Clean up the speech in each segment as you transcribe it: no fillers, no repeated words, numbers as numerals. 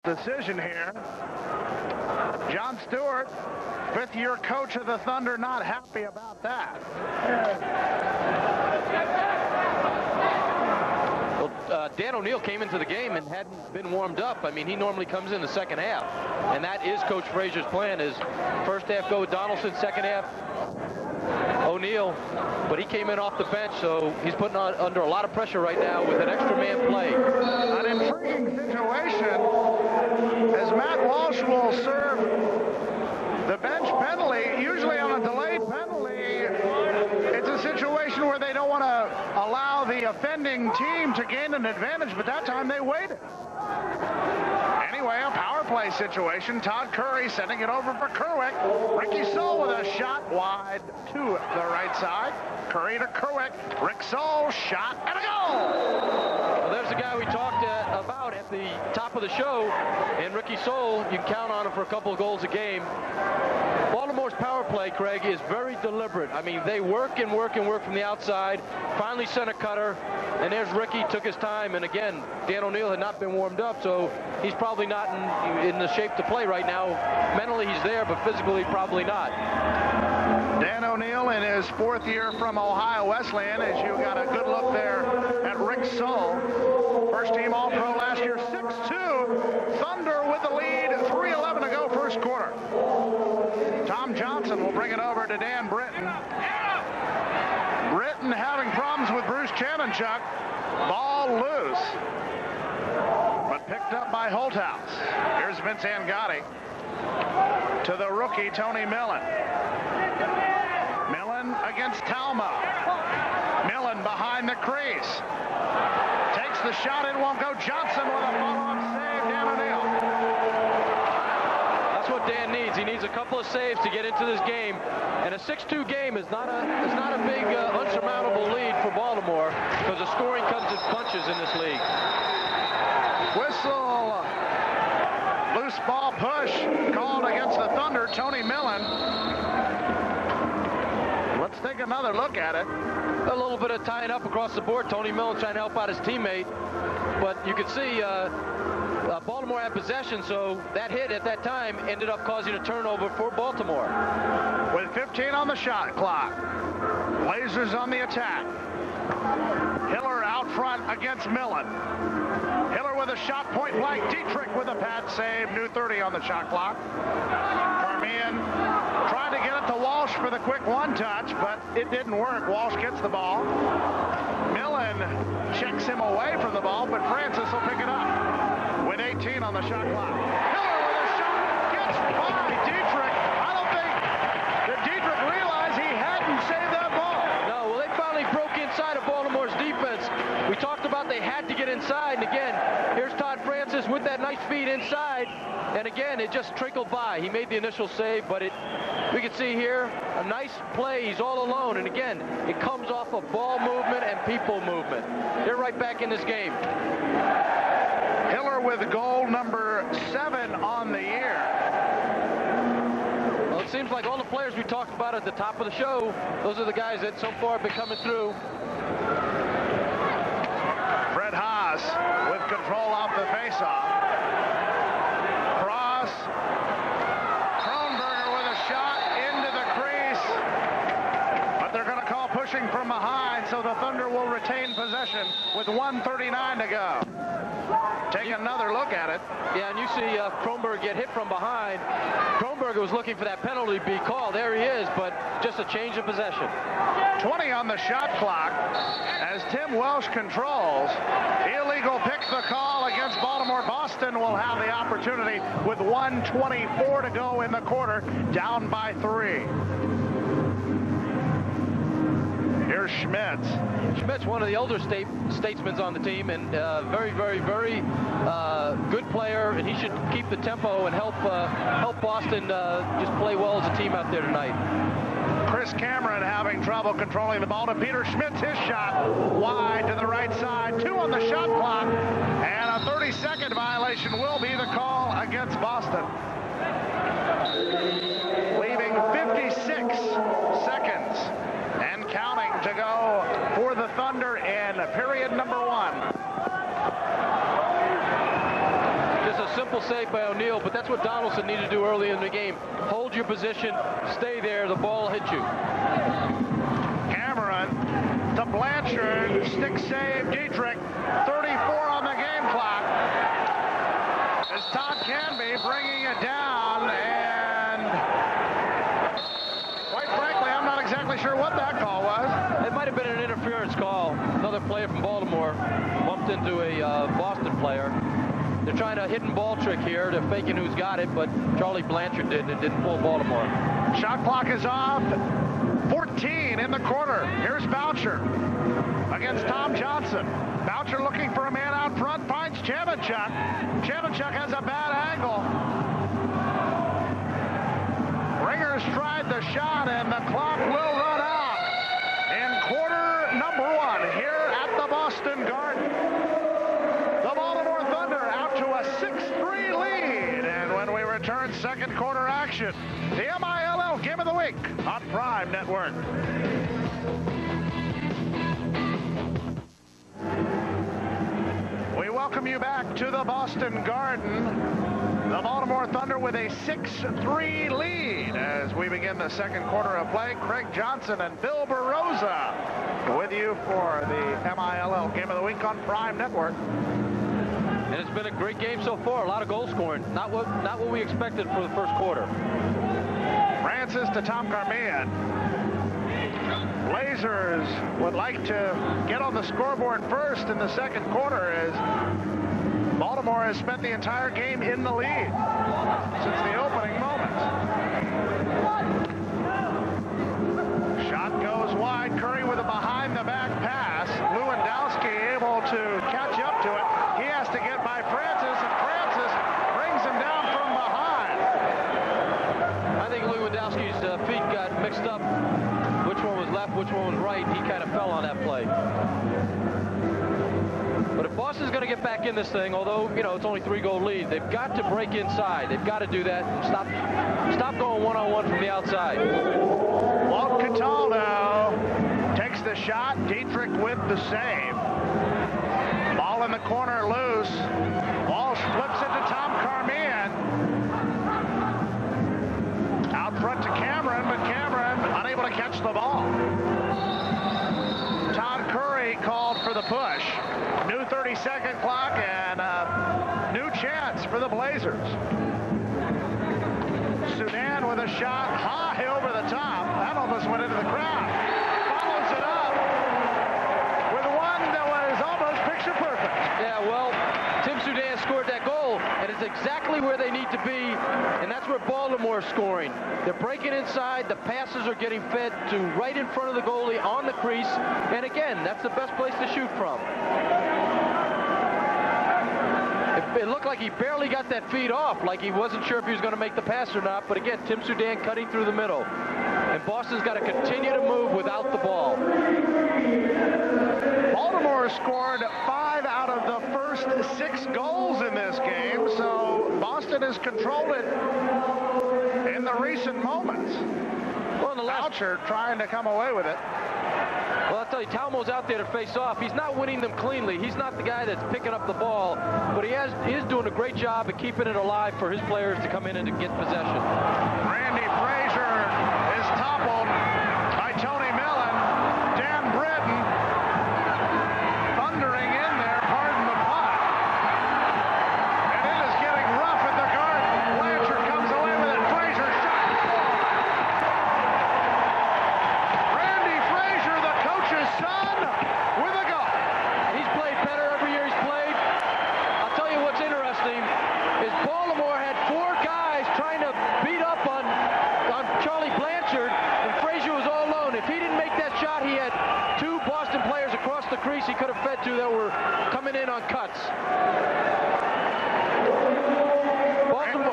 Decision here. John Stewart, fifth-year coach of the Thunder, not happy about that. Well, Dan O'Neill came into the game and hadn't been warmed up. I mean, he normally comes in the second half, and that is Coach Frazier's plan, is first half go with Donaldson, second half O'Neill, but he came in off the bench, so he's putting under a lot of pressure right now with an extra man play. An intriguing situation as Matt Walsh will serve the bench penalty. Usually on a delayed penalty, it's a situation where they don't want to allow the offending team to gain an advantage, but that time they waited. Anyway, a power play situation. Todd Curry sending it over for Kerwick. Ricky Soule with a shot wide to the right side. Curry to Kerwick. Rick Soule, shot and a goal! Well, there's the guy we talked about at the top of the show, and Ricky Soule, you can count on him for a couple of goals a game. Baltimore's power play, Craig, is very deliberate. I mean, they work and work and work from the outside, finally sent a cutter, and there's Ricky, took his time, and again, Dan O'Neill had not been warmed up, so he's probably not in the shape to play right now. Mentally, he's there, but physically, probably not. Dan O'Neill in his fourth year from Ohio Wesleyan, as you got a good look there at Rick Soule. First team All-Pro last year, 6-2. Thunder with the lead, 3:11 to go first quarter. Tom Johnson will bring it over to Dan Britton. Britton having problems with Bruce Chanenchuk. Ball loose, but picked up by Holthouse. Here's Vince Angotti to the rookie Tony Millen. Millen against Talma. Millen behind the crease. Takes the shot, it won't go. Johnson with a follow-up save. Dan O'Neill. That's what Dan needs. He needs a couple of saves to get into this game. And a 6-2 game is not a big unsurmountable lead for Baltimore, because the scoring comes in bunches in this league. Whistle. Loose ball push called against the Thunder. Tony Millen. Let's take another look at it. A little bit of tying up across the board. Tony Millen trying to help out his teammate. But you can see Baltimore had possession, so that hit at that time ended up causing a turnover for Baltimore. With 15 on the shot clock. Blazers on the attack. Hiller out front against Millen. Hiller with a shot, point blank. Dietrich with a pad save. New 30 on the shot clock. Carmian tried to get it to Walsh for the quick one-touch, but it didn't work. Walsh gets the ball. Millen checks him away from the ball, but Francis will pick it up with 18 on the shot clock. Hiller with a shot, gets by Dietrich. I don't think that Dietrich realized he hadn't saved that ball. No, well, they finally broke inside of Baltimore's defense. We talked about they had to get inside, and again, here's Todd Francis with that nice feed inside, and again, it just trickled by. He made the initial save, but we can see here a nice play. He's all alone, and again, it comes off of ball movement and people movement. They're right back in this game. Hiller with goal number 7 on the year. Well, it seems like all the players we talked about at the top of the show, those are the guys that so far have been coming through. Fred Haas with control off the faceoff. Cross. Kronberger with a shot into the crease. But they're going to call pushing from behind, so the Thunder will retain possession with 1:39 to go. Take another look at it. Yeah, and you see Kronberg get hit from behind. Kronberg was looking for that penalty to be called. There he is, but just a change of possession. 20 on the shot clock as Tim Welsh controls. Illegal pick the call against Baltimore. Boston will have the opportunity with 1:24 to go in the quarter, down by 3. Here's Schmitz. Schmitz, one of the older statesmen on the team, and very, very, very good player, and he should keep the tempo and help Boston just play well as a team out there tonight. Chris Cameron having trouble controlling the ball to Peter Schmitz. His shot wide to the right side. 2 on the shot clock, and a 30-second violation will be the call against Boston. Leaving 56 seconds and counting to go for the Thunder in period number 1. Just a simple save by O'Neal, but that's what Donaldson needed to do early in the game. Hold your position, stay there, the ball will hit you. Cameron to Blanchard, stick save, Dietrich, 34 on the game clock. As Todd Canby bringing it down, and quite frankly, I'm not exactly sure what that call was. It might have been an interference call. Another player from Baltimore bumped into a Boston player. They're trying a hidden ball trick here. They're faking who's got it, but Charlie Blanchard did, and it didn't pull Baltimore. Shot clock is off. 14 in the quarter. Here's Boucher against Tom Johnson. Boucher looking for a man out front, finds Chevenchuk. Chevenchuk has a bad angle. Ringers tried the shot, and the clock will run out in quarter number 1 here at the Boston Garden. The Baltimore Thunder out to a 6-3 lead, and when we return, second quarter action, the MILL Game of the Week on Prime Network. We welcome you back to the Boston Garden. The Baltimore Thunder with a 6-3 lead as we begin the second quarter of play. Craig Johnson and Bill Barosa with you for the MILL Game of the Week on Prime Network. And it's been a great game so far. A lot of goal scoring. Not what we expected for the first quarter. Francis to Tom Carmian. Blazers would like to get on the scoreboard first in the second quarter as Baltimore has spent the entire game in the lead since the opening moments. Shot goes wide. Curry with a behind-the-back pass. Lewandowski able to catch up to it. He has to get by Francis, and Francis brings him down from behind. I think Lewandowski's feet got mixed up. Which one was left, which one was right. He kind of fell on that play. But if Boston's going to get back in this thing, although, you know, it's only 3-goal lead, they've got to break inside. They've got to do that and stop going one-on-one from the outside. Walt Cataldo takes the shot. Dietrich with the save. Ball in the corner loose. Walsh flips it to Tom Carmian. Out front to Cameron, but Cameron unable to catch the ball. Todd Curry called for the push. New 30-second clock and a new chance for the Blazers. Sudan with a shot high over the top. That almost went into the crowd. Follows it up with one that was almost picture perfect. Yeah, well, Tim Sudan scored that goal, and it's exactly where they need to be, and that's where Baltimore's scoring. They're breaking inside. The passes are getting fed to right in front of the goalie on the crease, and again, that's the best place to shoot from. It looked like he barely got that feed off, like he wasn't sure if he was going to make the pass or not, but again, Tim Sudan cutting through the middle. And Boston's got to continue to move without the ball. Baltimore scored 5 out of the first 6 goals in this game, so Boston has controlled it in the recent moments. Well, in the last... Boucher trying to come away with it. Well, I'll tell you, Talmo's out there to face off. He's not winning them cleanly. He's not the guy that's picking up the ball, but he is doing a great job at keeping it alive for his players to come in and to get possession. Randy Frazier is toppled by Tony Millen. Dan Britton thundering in there, pardon the pun. And it is getting rough at the Garden. Blanchard comes away with it. Frazier shot. Randy Frazier, the coach's son, with a goal. He's played better every year he's played. I'll tell you what's interesting is Baltimore had 4 guys trying to beat up on Charlie Blanchard, and Frazier was all alone. If he didn't make that shot, he had 2 Boston players across the crease he could have fed to that were coming in on cuts.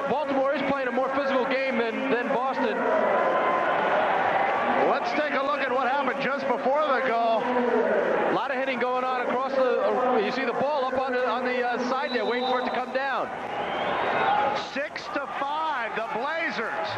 Baltimore is playing a more physical game than Boston. Let's take a look at what happened just before the goal. A lot of hitting going on across the... you see the ball up on the side there, waiting for it to come down. 6-5, the Blazers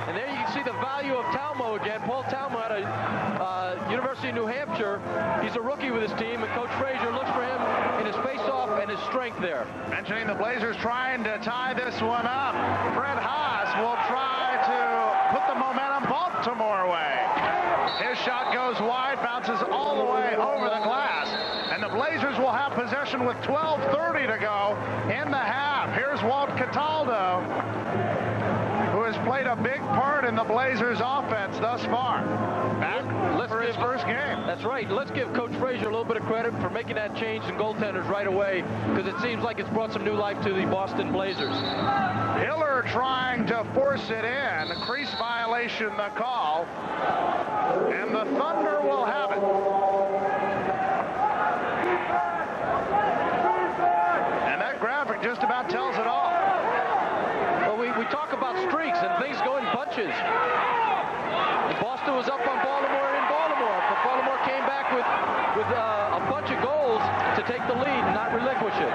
And there you can see the value of Talmo again. Paul Talmo out of University of New Hampshire. He's a rookie with his team, and Coach Frazier looks for him in his face-off and his strength there. Mentioning the Blazers trying to tie this one up. Fred Haas will try to put the momentum Baltimore way. His shot goes wide, bounces all the way over the glass. And the Blazers will have possession with 12:30 to go in the half. Here's Walt Cataldo, who has played a big part in the Blazers offense thus far. Back for his first game. That's right. Let's give Coach Frazier a little bit of credit for making that change in goaltenders right away, because it seems like it's brought some new life to the Boston Blazers. Hiller trying to force it in. Crease violation, the call. And the Thunder will have it. And that graphic just about tells it all. Well, we talk about streaks and things go in bunches. And Boston was up on Baltimore in Baltimore, but Baltimore came back with a bunch of goals to take the lead and not relinquish it.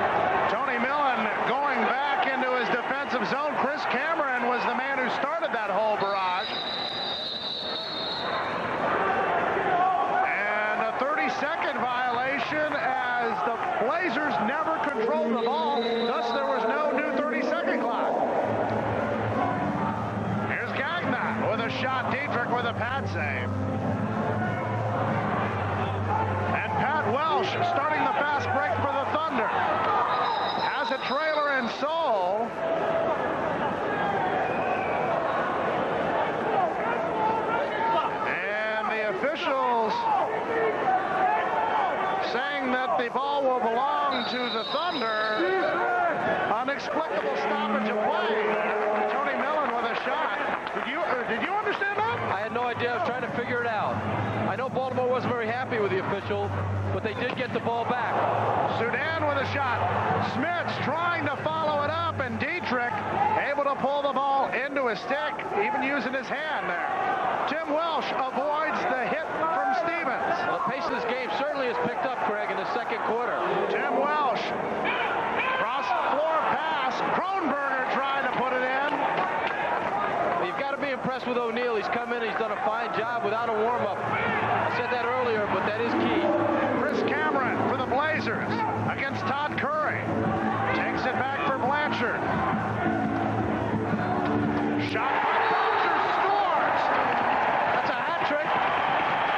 Tony Millen going back into his defensive zone. Chris Cameron was the man who started that whole barrage. And a 30-second violation as the Blazers never controlled the ball. Thus, there was no new 30-second clock. Here's Gagnon with a shot. Dietrich with a pad save. And Pat Welsh starting the fast break for the Thunder. Has a trailer and soul. And the officials saying that the ball will belong to the Thunder. Inexplicable stoppage of play. Tony Millen with a shot. Did you understand that? I had no idea. I was trying to figure it out. I know Baltimore wasn't very happy with the official, but they did get the ball back. Sudan with a shot. Smits trying to follow it up, and Dietrich able to pull the ball into his stick, even using his hand there. Tim Welsh avoids the hit from Stevens. Well, the pace of this game certainly has picked up, Craig, in the second quarter. Tim Welsh. Cross-floor pass. Kronberger trying to put it in. You've got to be impressed with O'Neal. He's come in, he's done a fine job without a warm-up. I said that earlier, but that is key. Chris Cameron for the Blazers against Todd Curry. Takes it back for Blanchard. Shot by Boucher, scores! That's a hat trick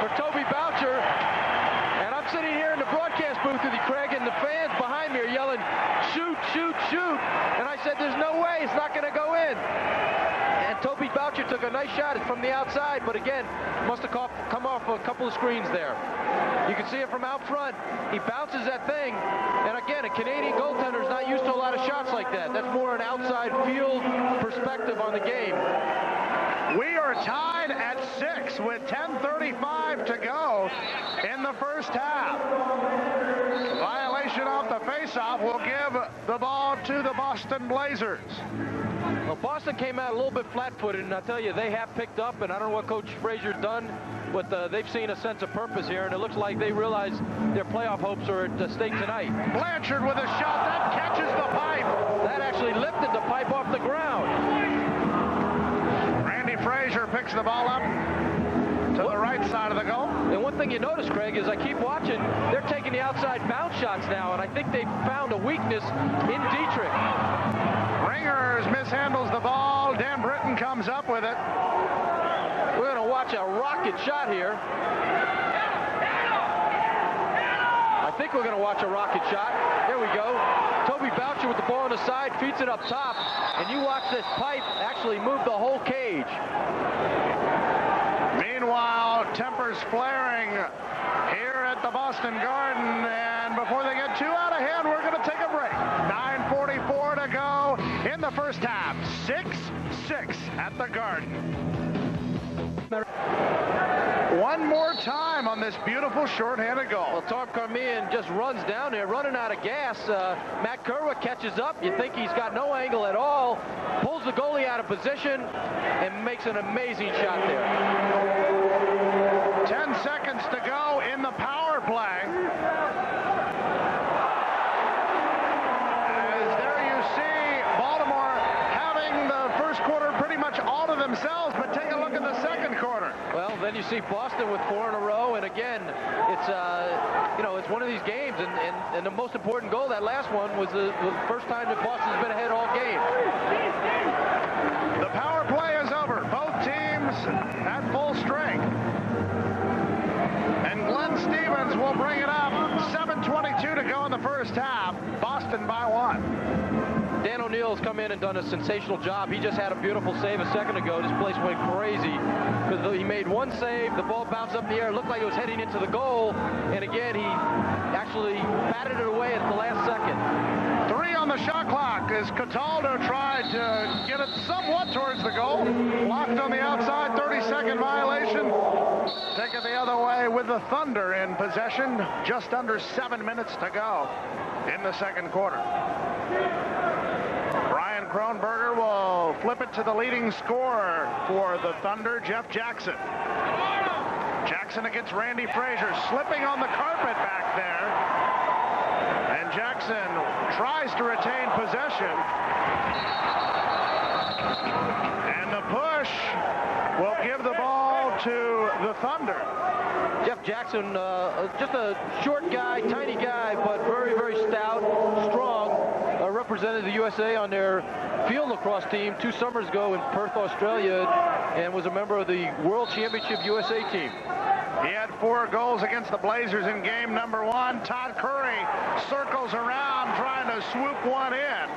for Toby Boucher. And I'm sitting here in the broadcast booth with you, Craig, and the fans behind me are yelling, shoot, shoot, shoot. And I said, there's no way, it's not going to go in. And Toby Boucher took a nice shot from the outside, but again, must have come off a couple of screens there. You can see it from out front. He bounces that thing, and again, a Canadian goaltender is not used to a lot of shots like that. That's more an outside field perspective on the game. We are tied at 6 with 10:35 to go in the first half. Violation off the faceoff will give the ball to the Boston Blazers. Well, Boston came out a little bit flat-footed, and I tell you, they have picked up, and I don't know what Coach Frazier's done, but they've seen a sense of purpose here, and it looks like they realize their playoff hopes are at stake tonight. Blanchard with a shot that catches the pipe. That actually lifted the pipe off the ground. Randy Frazier picks the ball up to the right side of the goal. And one thing you notice, Craig, is I keep watching, they're taking the outside bounce shots now, and I think they found a weakness in Dietrich. Ringers mishandles the ball. Dan Britton comes up with it. We're going to watch a rocket shot here. I think we're going to watch a rocket shot. There we go. Toby Boucher with the ball on the side, feeds it up top, and you watch this pipe actually move the whole cage. Meanwhile, tempers flaring here at the Boston Garden, and before they get too out of hand, we're going to take a break. 9:44 to go in the first half. 6-6 at the Garden. One more time on this beautiful shorthanded goal. Well, Tom Carmian just runs down there, running out of gas. Matt Kerwick catches up. You think he's got no angle at all. Pulls the goalie out of position and makes an amazing shot there. 10 seconds to go in the power play. As there you see Baltimore having the first quarter pretty much all to themselves, but take a look at the second quarter. Well, then you see Boston with 4 in a row, and again, it's it's one of these games, and the most important goal, that last one, was the first time that Boston's been ahead all game. The power play is over. Both teams at full strength. And Glenn Stevens will bring it up. 7:22 to go in the first half. Boston by 1. Dan O'Neill's come in and done a sensational job. He just had a beautiful save a second ago. This place went crazy because he made one save. The ball bounced up in the air. It looked like it was heading into the goal. And again, he actually batted it away at the last second. 3 on the shot clock as Cataldo tried to get it somewhat towards the goal. Blocked on the outside, 30-second violation. Take it the other way with the Thunder in possession. Just under 7 minutes to go in the second quarter. Brian Kronberger will flip it to the leading scorer for the Thunder, Jeff Jackson. Jackson against Randy Frazier, slipping on the carpet back there. And Jackson tries to retain possession. And the push will give the ball to the Thunder. Jeff Jackson, just a short guy, tiny guy, but very, very stout, strong. Represented the USA on their field lacrosse team 2 summers ago in Perth, Australia, and was a member of the World Championship USA team. He had 4 goals against the Blazers in game number 1. Todd Curry circles around trying to swoop one in.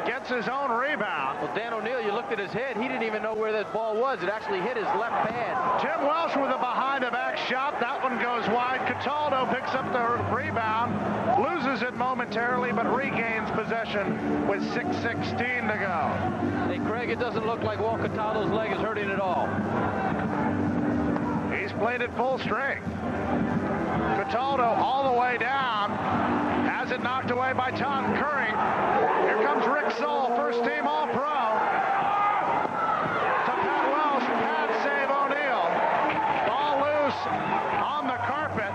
Gets his own rebound. Well, Dan O'Neill, you looked at his head. He didn't even know where that ball was. It actually hit his left pad. Tim Welsh with a behind-the-back shot. That one goes wide. Cataldo picks up the rebound. Loses it momentarily, but regains possession with 6:16 to go. Hey, Craig, it doesn't look like Walt Cataldo's leg is hurting at all. He's played at full strength. Cataldo all the way down. Has it knocked away by Todd Curry. Here comes Rick Soll, first team All-Pro. To Pat Welsh, pad save O'Neal. Ball loose on the carpet.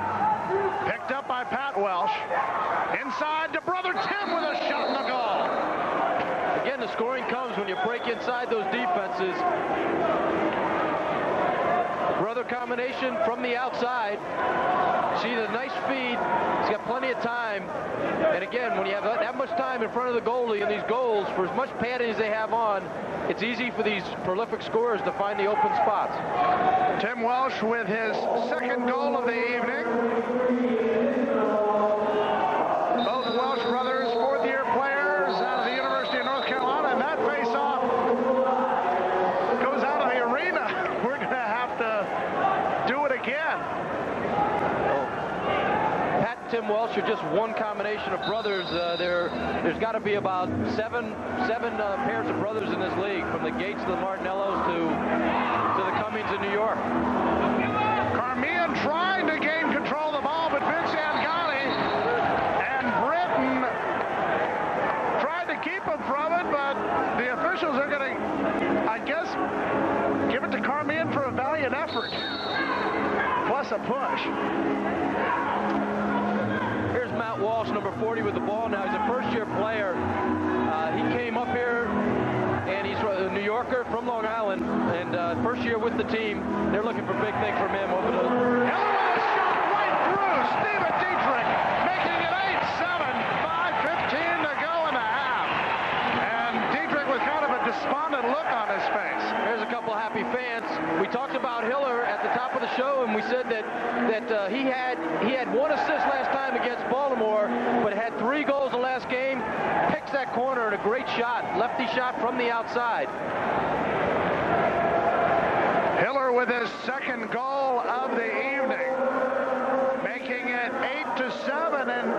Picked up by Pat Welsh. Inside to Brother Tim with a shot in the goal. Again, the scoring comes when you break inside those defenses. Brother combination from the outside. See the nice feed. He's got plenty of time. And again, when you have that much time in front of the goalie and these goals, for as much padding as they have on, it's easy for these prolific scorers to find the open spots. Tim Welsh with his second goal of the evening. Both Welsh brothers, fourth-year players out of the University of North Carolina, and that face-off goes out of the arena. We're going to have to do it again. Pat and Tim Welsh are just one combination of brothers. There's got to be about seven pairs of brothers in this league, from the Gates to the Martinellos to the Cummings in New York. Carmian trying to gain control of the ball, but Vince Angani and Britton tried to keep him from it, but the officials are going to, I guess, give it to Carmian for a valiant effort, plus a push. Here's Matt Walsh, number 40, with the ball now. He's a first-year player. He came up here, and he's a New Yorker from Long Island, and first year with the team. They're looking for big things from him over the... Heller with a shot right through. Steven Dietrich making it 8-7. 5:15 to go in the half. And Dietrich with kind of a despondent look on his face. There's a couple of happy fans. We talked about Hiller at the top of the show, and we said that he had 1 assist last time against Baltimore, but had 3 goals the last game. Picks that corner and a great shot, lefty shot from the outside. Hiller with his second goal of the evening, making it 8-7. And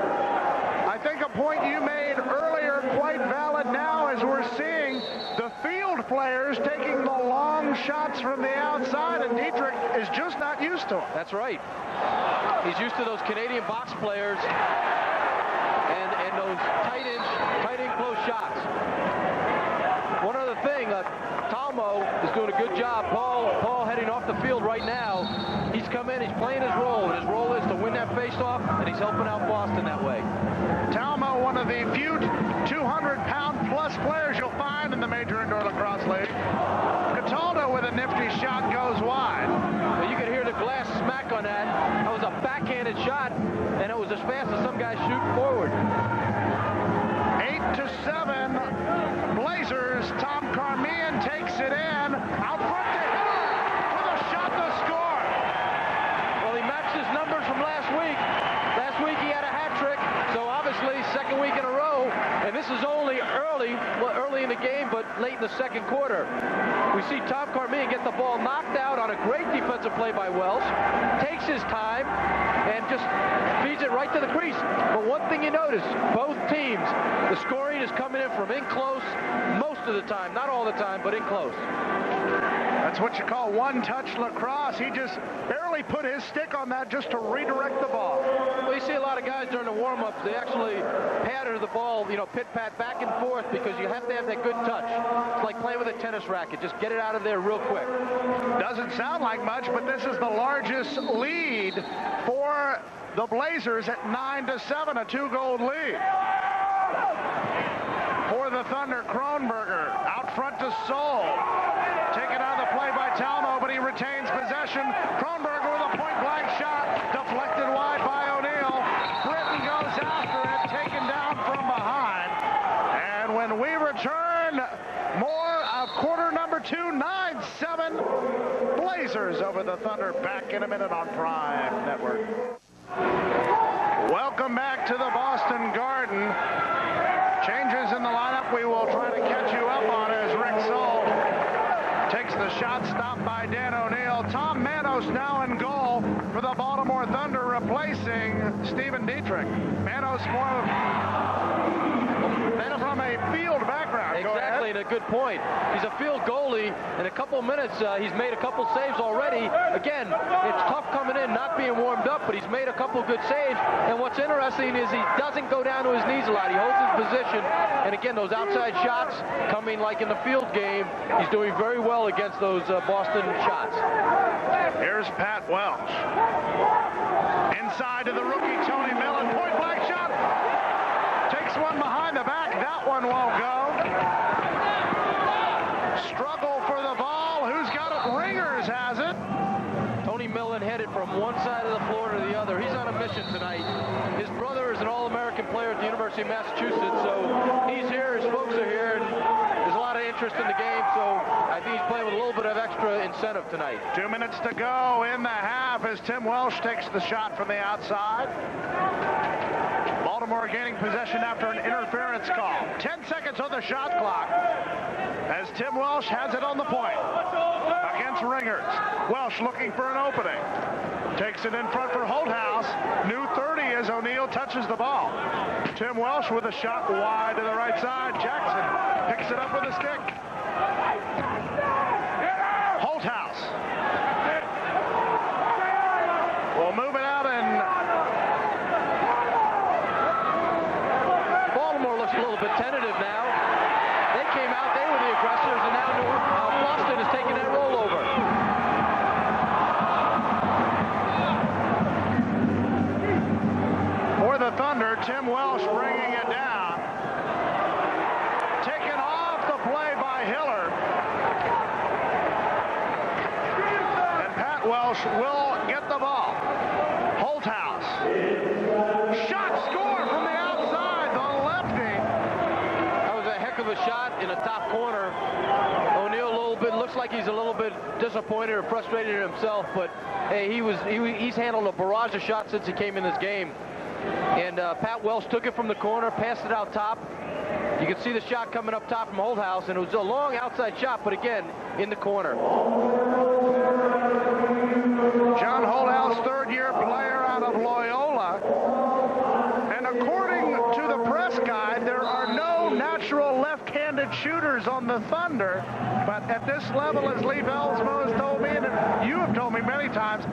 I think a point you made earlier quite valid now, as we're seeing the field players taking the long shots from the outside, and Dietrich is just not used to it. That's right. He's used to those Canadian box players and those tight in close shots. One other thing, Talmo is doing a good job. Paul heading off the field right now. He's come in, he's playing his role, and his role is to win that faceoff, and he's helping out Boston that way. Talmo, one of the few 200-pound plus players you'll find in the Major Indoor Lacrosse League. Cataldo with a nifty shot goes wide. Well, you could hear the glass smack on that. That was a backhanded shot, and it was as fast as some guys shoot forward. 8-7, Blazers. Tom Carmian takes it in. Out front to Hiller with a shot to score. Well, he matched his numbers from last week. Last week he had a hat trick, so obviously second week in a row. And this is only early in the game, but late in the second quarter. We see Tom Carmian get the ball knocked out on a great defensive play by Welsh, takes his time, and just feeds it right to the crease. But one thing you notice, both teams, the scoring is coming in from in close most of the time. Not all the time, but in close. That's what you call one-touch lacrosse. He just barely put his stick on that just to redirect the ball. Well, you see a lot of guys during the warm-ups, they actually patter the ball, pit-pat back and forth because you have to have that good touch. It's like playing with a tennis racket. Just get it out of there real quick. Doesn't sound like much, but this is the largest lead for the Blazers at 9-7, a 2-goal lead. For the Thunder, Kronberger out front to Soul. Taken out of the play by Talmo, but he retains possession. Kronberger with a point-blank shot, deflected wide by O'Neal. Britton goes after it, taken down from behind. And when we return, more of quarter number 2, 9-7. Blazers over the Thunder. Back in a minute on Prime Network. Welcome back to the Boston Garden. Changes in the lineup we will try to catch you up on as Rick Soul takes the shot, stopped by Dan O'Neal. Tom Manos now in goal for the Baltimore Thunder, replacing Stephen Dietrich. Manos from a field background. Exactly, and a good point. He's a field goalie. In a couple minutes, he's made a couple saves already. Again, it's tough coming in, not being warmed up, but he's made a couple good saves. And what's interesting is he doesn't go down to his knees a lot. He holds his position. And again, those outside shots coming like in the field game, he's doing very well against those Boston shots. Here's Pat Welsh. Inside to the rookie, Tony Millen. Point-blank shot. Takes one behind the back. That one won't go. Struggle for the ball. Who's got it? Ringers has it. Tony Millen headed from one side of the floor to the other. He's on a mission tonight. His brother is an All-American player at the University of Massachusetts, so he's here, his folks are here, and there's a lot of interest in the game, so I think he's playing with a little bit of extra incentive tonight. 2 minutes to go in the half as Tim Welsh takes the shot from the outside. Baltimore gaining possession after an interference call. 10 seconds on the shot clock as Tim Welsh has it on the point against Ringers. Welsh looking for an opening. Takes it in front for Holthouse. New 30 as O'Neal touches the ball. Tim Welsh with a shot wide to the right side. Jackson picks it up with a stick. Holthouse will move it out, and Baltimore looks a little bit tentative now. They came out, they were the aggressors, and now Boston is taking that rollover. For the Thunder, Tim Welsh bringing it down. Taken off the play by Hiller. And Pat Welsh will get the ball. Holthouse. Shot score from the outside, the lefty. That was a heck of a shot in the top corner. O'Neal a little bit, looks like he's a little bit disappointed or frustrated in himself, but hey, he's handled a barrage of shots since he came in this game. And Pat Welsh took it from the corner, passed it out top. You can see the shot coming up top from Holthouse, and it was a long outside shot, but again, in the corner. John Holthouse, third-year player out of Loyola. And according to the press guide, there are no natural left-handed shooters on the Thunder. But at this level, as Lee Belsmo has told me, and you have told me many times,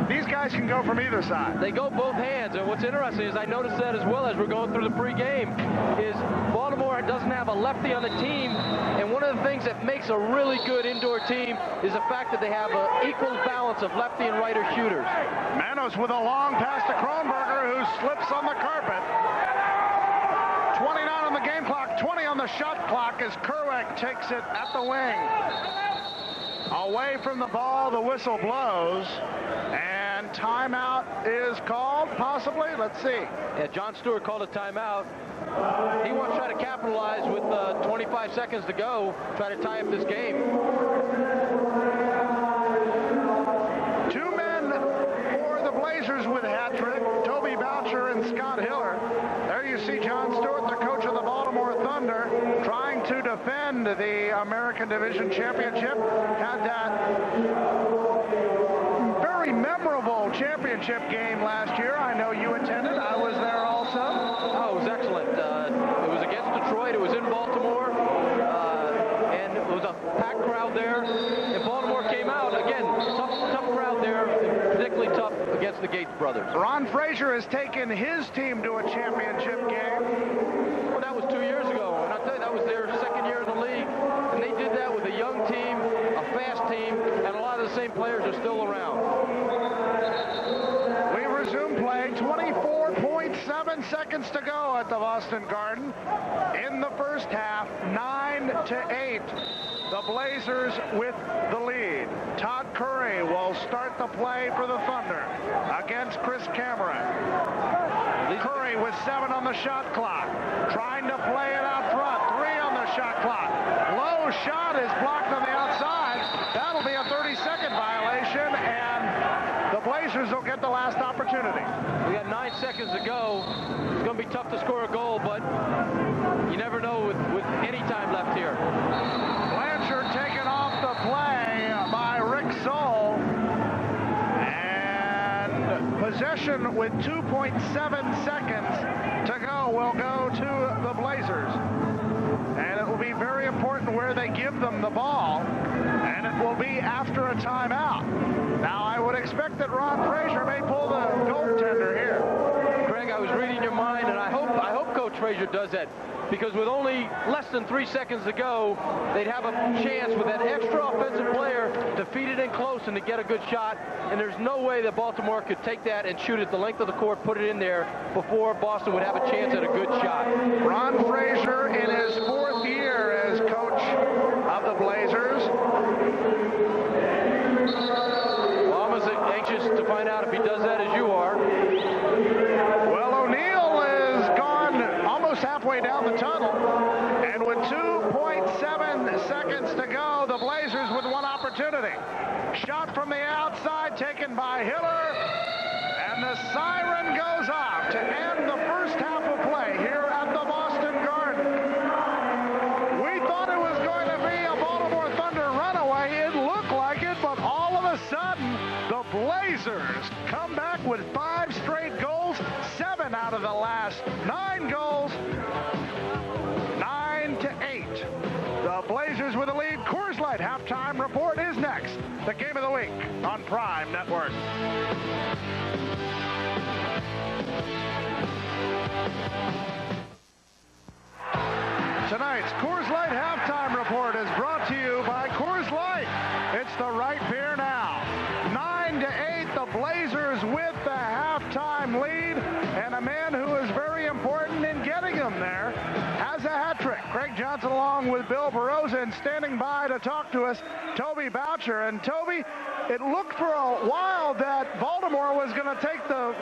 these guys can go from either side. They go both hands, and what's interesting is I noticed that as well as we're going through the pregame, is Baltimore doesn't have a lefty on the team, and one of the things that makes a really good indoor team is the fact that they have an equal balance of lefty and righter shooters. Manos with a long pass to Kronberger, who slips on the carpet. 29 on the game clock, 20 on the shot clock as Kerwick takes it at the wing. Away from the ball, the whistle blows. And timeout is called, possibly. Let's see. Yeah, John Stewart called a timeout. He wants to try to capitalize with 25 seconds to go, try to tie up this game. Two men for the Blazers with a hat trick, Toby Boucher and Scott Hiller. There you see John Stewart, the coach of the Baltimore Thunder, trying to defend the American Division Championship. Had that very memorable championship game last year. I know you attended. I was there also. Oh, it was excellent. It was against Detroit. It was in Baltimore. And it was a packed crowd there. And Baltimore came out. Again, tough crowd there. Particularly tough against the Gates brothers. Ron Frazier has taken his team to a championship game. Well, that was 2 years ago. And I'll tell you, that was their second year in the league. And they did that with a young team, a fast team, and a lot of the same players are still around. We resume play. 24.7 seconds to go at the Boston Garden. In the first half, 9-8. The Blazers with the lead. Todd Curry will start the play for the Thunder against Chris Cameron. Curry with 7 on the shot clock. Trying to play it out front. 3 on the shot clock. Low shot is blocked on the outside. That'll be a 30-second violation, and the Blazers will get the last opportunity. We got 9 seconds to go. It's going to be tough to score a goal, but you never know with any time left here. Blanchard taken off the play by Rick Soll. And possession with 2.7 seconds to go will go to the Blazers. And it will be very important where they give them the ball. And it will be after a timeout. Now, I would expect that Ron Frazier may pull the goaltender here. Greg, I was reading your mind, and I hope Coach Frazier does that. Because with only less than 3 seconds to go, they'd have a chance with that extra offensive player to feed it in close and to get a good shot. And there's no way that Baltimore could take that and shoot it the length of the court, put it in there before Boston would have a chance at a good shot. Ron Frazier in his 4th year as coach of the Blazers. Well, I'm as anxious to find out if he does that as you are. Well, O'Neal is gone almost halfway down the tunnel. And with 2.7 seconds to go, the Blazers with one opportunity. Shot from the outside taken by Hiller. And the siren goes off to end the first half of play here at the Boston Garden. We thought it was going to be a Baltimore Thunder runaway. It looked like it, but all of a sudden, the Blazers come back with 5 straight goals, 7 out of the last 9 goals, 9-8. The Blazers with the lead. Coors Light halftime report is next. The game of the week on Prime Network. Tonight's Coors Light halftime report is brought to you by Coors Light. It's the right beer now. 9-8, the Blazers with the halftime lead, and a man who is very important in getting them there has a hat trick. Craig Johnson along with Bill Barroza, and standing by to talk to us, Toby Boucher. And Toby, it looked for a while that Baltimore was going to take the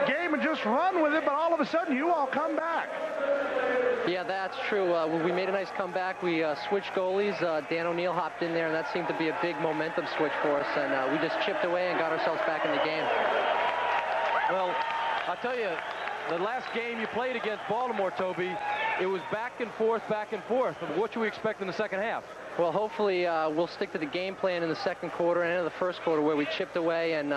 game and just run with it, but all of a sudden you all come back. Yeah, that's true. We made a nice comeback. We switched goalies. Dan O'Neal hopped in there, and that seemed to be a big momentum switch for us. And we just chipped away and got ourselves back in the game. Well, I'll tell you, the last game you played against Baltimore, Toby, it was back and forth. What should we expect in the second half? Well, hopefully we'll stick to the game plan in the second quarter and in the first quarter, where we chipped away and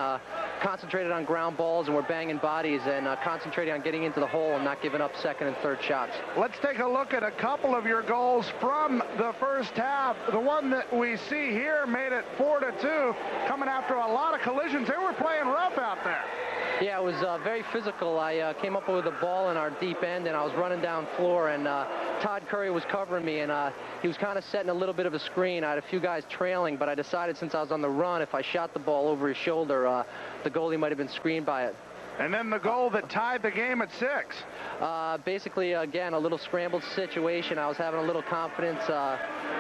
concentrated on ground balls, and we're banging bodies and concentrating on getting into the hole and not giving up second and third shots. Let's take a look at a couple of your goals from the first half. The one that we see here made it 4-2, coming after a lot of collisions. They were playing rough out there. Yeah, it was very physical. I came up with a ball in our deep end, and I was running down floor, and Todd Curry was covering me, and he was kind of setting a little bit of a screen. I had a few guys trailing, but I decided since I was on the run, if I shot the ball over his shoulder, the goalie might have been screened by it. And then the goal that tied the game at 6. Basically, again, a little scrambled situation. I was having a little confidence,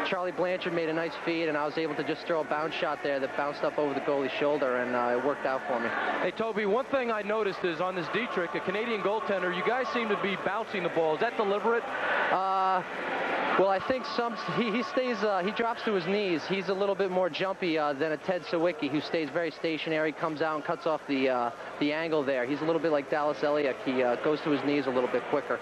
Charlie Blanchard made a nice feed, and I was able to just throw a bounce shot there that bounced up over the goalie's shoulder, and it worked out for me. Hey, Toby, one thing I noticed is on this Dietrich, a Canadian goaltender, you guys seem to be bouncing the ball. Is that deliberate? Well, I think he drops to his knees. He's a little bit more jumpy than a Ted Sawicki, who stays very stationary, comes out and cuts off the angle there. He's a little bit like Dallas Eliak. He goes to his knees a little bit quicker.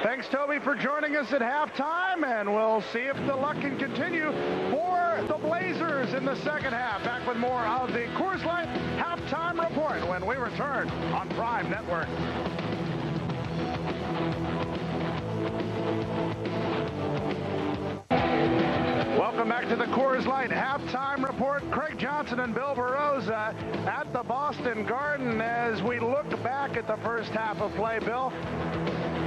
Thanks, Toby, for joining us at halftime, and we'll see if the luck can continue for the Blazers in the second half. Back with more of the Coors Light Halftime Report when we return on Prime Network. Welcome back to the Coors Light Halftime Report. Craig Johnson and Bill Baroza at the Boston Garden as we look back at the first half of play. Bill,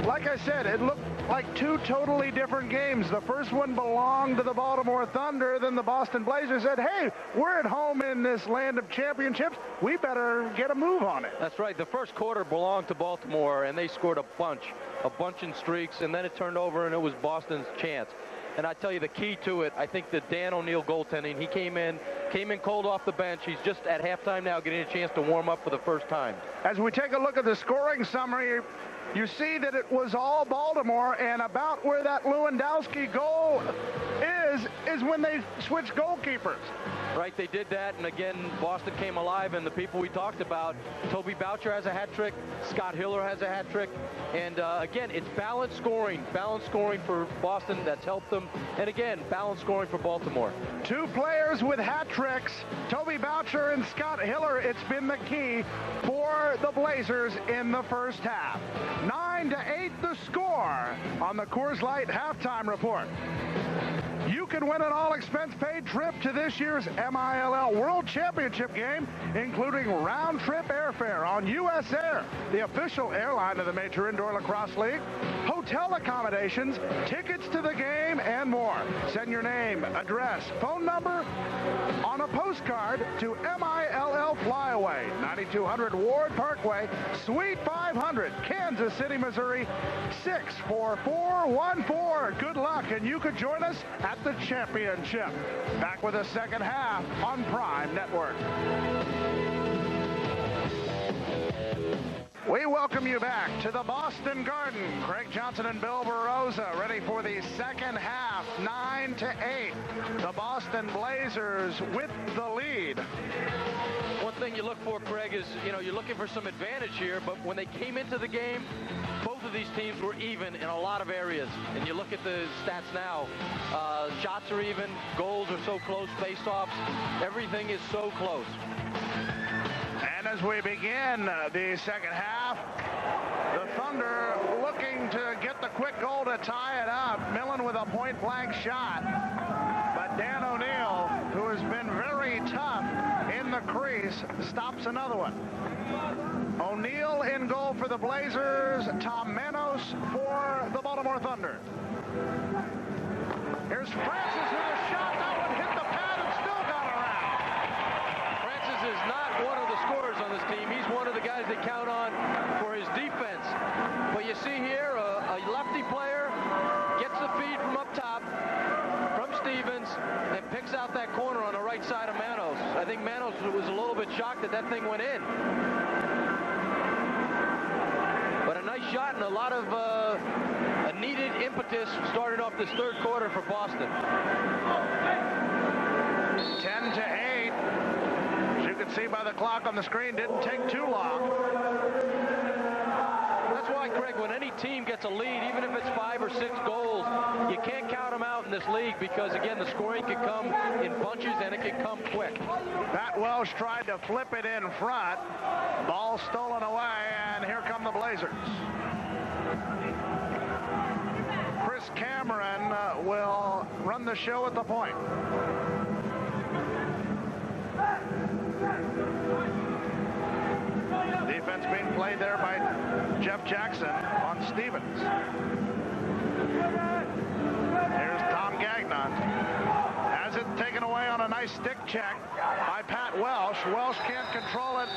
like I said, it looked like two totally different games. The first one belonged to the Baltimore Thunder. Then the Boston Blazers said, hey, we're at home in this land of championships. We better get a move on it. That's right. The first quarter belonged to Baltimore, and they scored a bunch in streaks, and then it turned over, and it was Boston's chance. And I tell you, the key to it, I think the Dan O'Neill goaltending, he came in cold off the bench. He's just at halftime now getting a chance to warm up for the first time. As we take a look at the scoring summary, you see that it was all Baltimore, and about where that Lewandowski goal is when they switched goalkeepers. Right, they did that, and again, Boston came alive, and the people we talked about, Toby Boucher has a hat trick, Scott Hiller has a hat trick, and again, it's balanced scoring for Boston that's helped them, and again, balanced scoring for Baltimore. Two players with hat tricks, Toby Boucher and Scott Hiller. It's been the key for the Blazers in the first half. 9-8 the score on the Coors Light Halftime Report. You can win an all-expense-paid trip to this year's MILL World Championship game, including round-trip airfare on U.S. Air, the official airline of the Major Indoor Lacrosse League, hotel accommodations, tickets to the game, and more. Send your name, address, phone number on a postcard to MILL Flyaway, 9200 Ward Parkway, Suite 500, Kansas City, Missouri, 64414. Good luck, and you could join us at the championship. Back with the second half on Prime Network. We welcome you back to the Boston Garden. Craig Johnson and Bill Baroza ready for the second half, 9-8. The Boston Blazers with the lead. One thing you look for, Craig, is, you're looking for some advantage here, but when they came into the game, both of these teams were even in a lot of areas. And you look at the stats now, shots are even, goals are so close, face-offs, everything is so close. And as we begin the second half, the Thunder looking to get the quick goal to tie it up. Millen with a point-blank shot. But Dan O'Neill, who has been very tough in the crease, stops another one. O'Neill in goal for the Blazers. Tom Manos for the Baltimore Thunder. Here's Francis with a shot. That one hit the pad and still got around. Francis is not one of the scorers on this team. He's one of the guys they count on for his defense. But you see here, a lefty player gets the feed from up top, from Stevens, and picks out that corner on the right side of Manos. I think Manos was a little bit shocked that thing went in. But a nice shot and a lot of a needed impetus starting off this third quarter for Boston. 10-8. As you can see by the clock on the screen, didn't take too long. That's why, Craig, when any team gets a lead, even if it's 5 or 6 goals, you can't count them out in this league because, again, the scoring can come in bunches and it can come quick. Matt Welsh tried to flip it in front. Ball stolen away, and here come the Blazers. Chris Cameron will run the show at the point. Defense being played there by Jeff Jackson on Stevens. Here's Tom Gagnon. Has it taken away on a nice stick check by Pat Welsh. Welsh can't control it.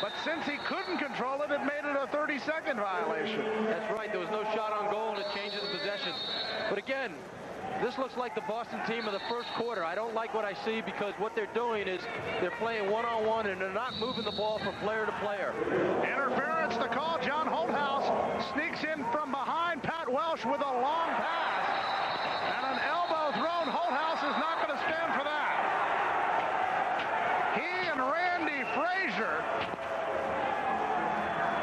But since he couldn't control it, it made it a 30-second violation. That's right. There was no shot on goal, and it changes the possession. But again, This looks like the Boston team of the first quarter. I don't like what I see because what they're doing is they're playing one-on-one and they're not moving the ball from player to player. Interference, the call. John Holthouse sneaks in from behind. Pat Welsh with a long pass. And an elbow thrown. Holthouse is not going to stand for that. He and Randy Frazier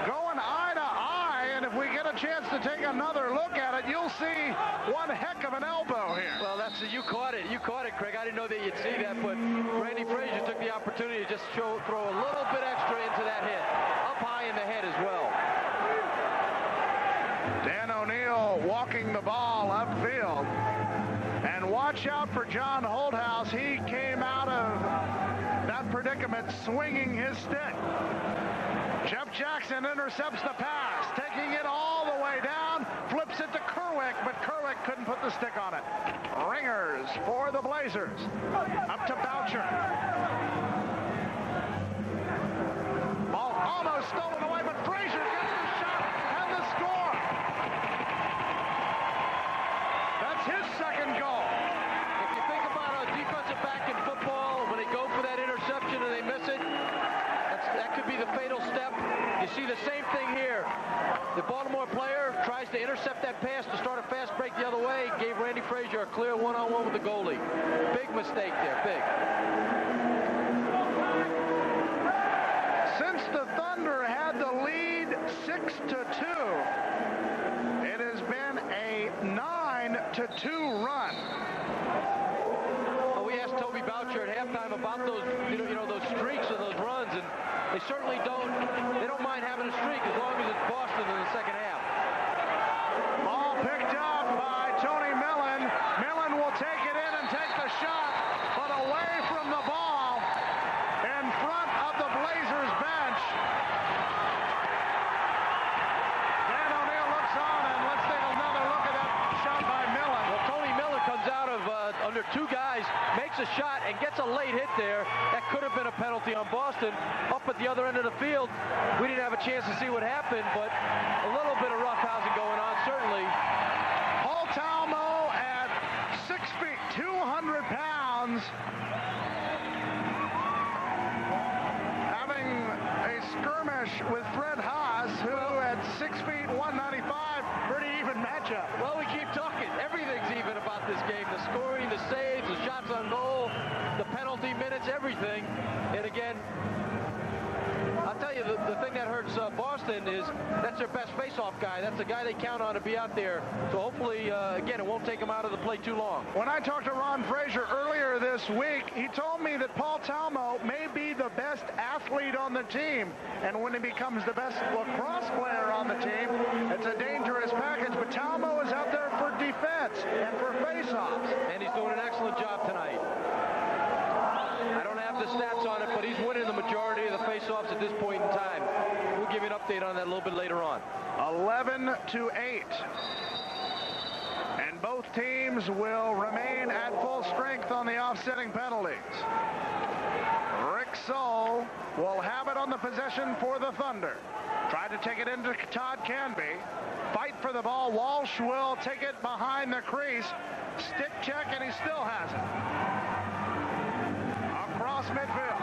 going eye to eye, and if we get a chance to take another look at it, you'll see one heck of an elbow here. Well, you caught it. You caught it, Craig. I didn't know that you'd see that, but Randy Frazier took the opportunity to just throw a little bit extra into that hit. Up high in the head as well. Dan O'Neill walking the ball upfield. And watch out for John Holthouse. He came out of that predicament swinging his stick. Jeff Jackson intercepts the pass, taking it all the way down, flips it to Kerwick, but Kerwick couldn't put the stick on it. Ringers for the Blazers. Up to Boucher. Ball almost stolen away, but Frazier gets the shot and the score. That's his second goal. If you think about a defensive back in football, when they go for that interception and they miss it, that could be the fatal step. You see the same thing here. The Baltimore player tries to intercept that pass to start a fast break the other way. Gave Randy Frazier a clear one-on-one with the goalie. Big mistake there, big. Since the Thunder had the lead 6-2, it has been a 9-2 run. Well, we asked Toby Boucher at halftime about those, those streaks and those runs, and they certainly don't mind having a streak as long as it's Boston in the second half. Ball picked up by Tony Millen. Millen will take it in and take the shot, but away from the ball in front of the Blazers bench. Dan O'Neill looks on, and let's take another look at that shot by Millen. Well, Tony Millen comes out of under two guys, makes a shot, and gets a late hit there. That could have been a penalty on Boston. Up at the other end of the field, we didn't have a chance to see what happened, but a little bit of roughhousing going on, certainly. Paul Talmo at 6 feet, 200 pounds, having a skirmish with Fred Haas, who at 6 feet, 195, pretty even matchup. Well, we keep talking. Everything's even about this game. The scoring, the saves, the shots on goal, the penalty minutes, everything. And again, I'll tell you, the thing that hurts Boston is that's their best face-off guy. That's the guy they count on to be out there. So hopefully, again, it won't take him out of the play too long. When I talked to Ron Frazier earlier this week, he told me that Paul Talmo may be the best athlete on the team. And when he becomes the best lacrosse player on the team, it's a dangerous package. But Talmo is out there for defense and for face-offs. And he's doing an excellent job tonight. I don't have the stats on it, but he's winning the majority of the face-offs at this point in time. We'll give you an update on that a little bit later on. 11-8. And both teams will remain at full strength on the offsetting penalties. Rick Soll will have it on the possession for the Thunder. Tried to take it into Todd Canby. Fight for the ball. Walsh will take it behind the crease. Stick check, and he still has it. Across midfield.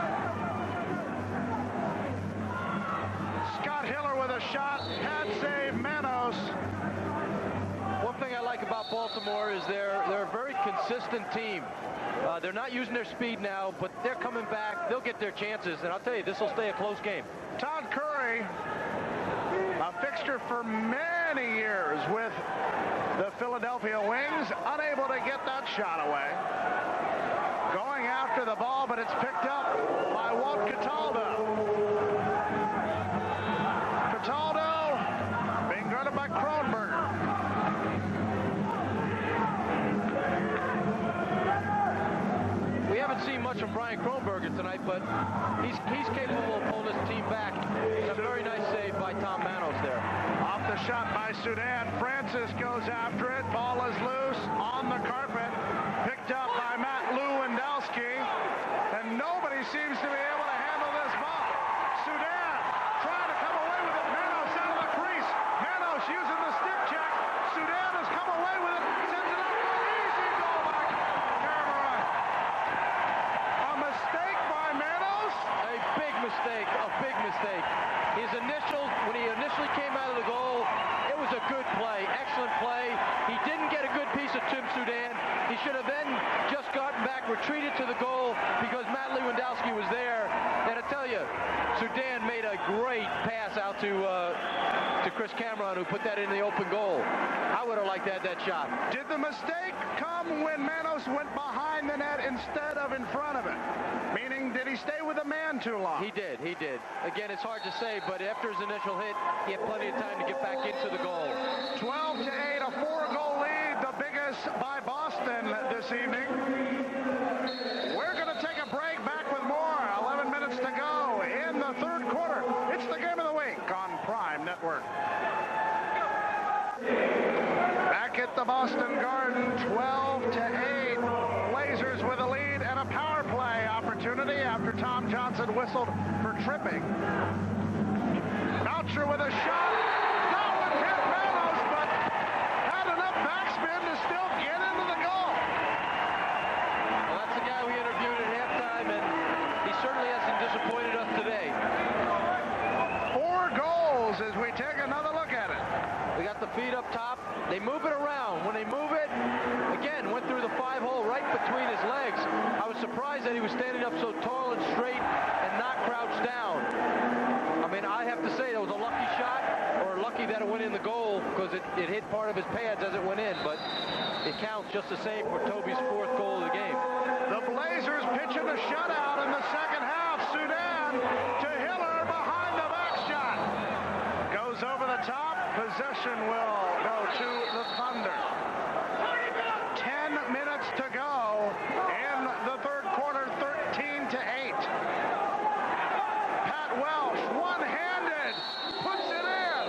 Scott Hiller with a shot. Pad save, Manos. One thing I like about Baltimore is they're a very consistent team. They're not using their speed now, but they're coming back. They'll get their chances, and I'll tell you, this will stay a close game. Todd Curry, a fixture for many years with the Philadelphia Wings, unable to get that shot away. Going after the ball, but it's picked up by Walt Cataldo. Cataldo being guarded by Kronberger. We haven't seen much from Brian Kronberger tonight, but he's capable of pulling this team back. It's a very nice save by Tom Manos there. Off the shot by Sudan. Francis goes after it. Ball is loose on the carpet. Picked up by Matt Lewandowski. And nobody seems to be able to handle this ball. Sudan trying to come away with it. Manos out of the crease. Manos using the stick check. Sudan has come away with it. Sends it out for an easy goal. mistake. When he initially came out of the goal, it was a good play, excellent play. He didn't get a good piece of Tim Sudan. He should have then just gotten back, retreated to the goal because Matt Lewandowski was there. And I tell you, Sudan made a great pass out to Chris Cameron, who put that in the open goal. I would have liked to have that shot. Did the mistake come when Manos went behind the net instead of in front of it? Meaning, did he stay with the man too long? He did. Again, it's hard to say, but after his initial hit, he had plenty of time to get back into the goal. 12-8, a 4-goal lead, the biggest by Boston this evening. We're going to take a break, back with more. 11 minutes to go in the third quarter. It's the game of the week on Prime Network. Back at the Boston Garden, 12-8. Blazers with a lead and a power play opportunity after Tom Johnson whistled for tripping. Boucher with a shot. That one hit Manos, but had enough backspin to still get into the goal. Well, that's the guy we interviewed at halftime, and he certainly hasn't disappointed us today. 4 goals as we take another look at it. We got the feet up top. They move it around. When they move it, again, went through the 5-hole right between his legs. I was surprised that he was standing up so tall and straight and not crouched down. I mean, I have to say that was a lucky shot, or lucky that it went in the goal because it hit part of his pads as it went in, but it counts just the same for Toby's 4th goal of the game. The Blazers pitching a shutout in the second half. Sudan to Hiller behind the back shot. Goes over the top. Possession will go to the Thunder. 10 minutes to go in the third quarter, 13-8. Pat Welsh, one-handed, puts it in.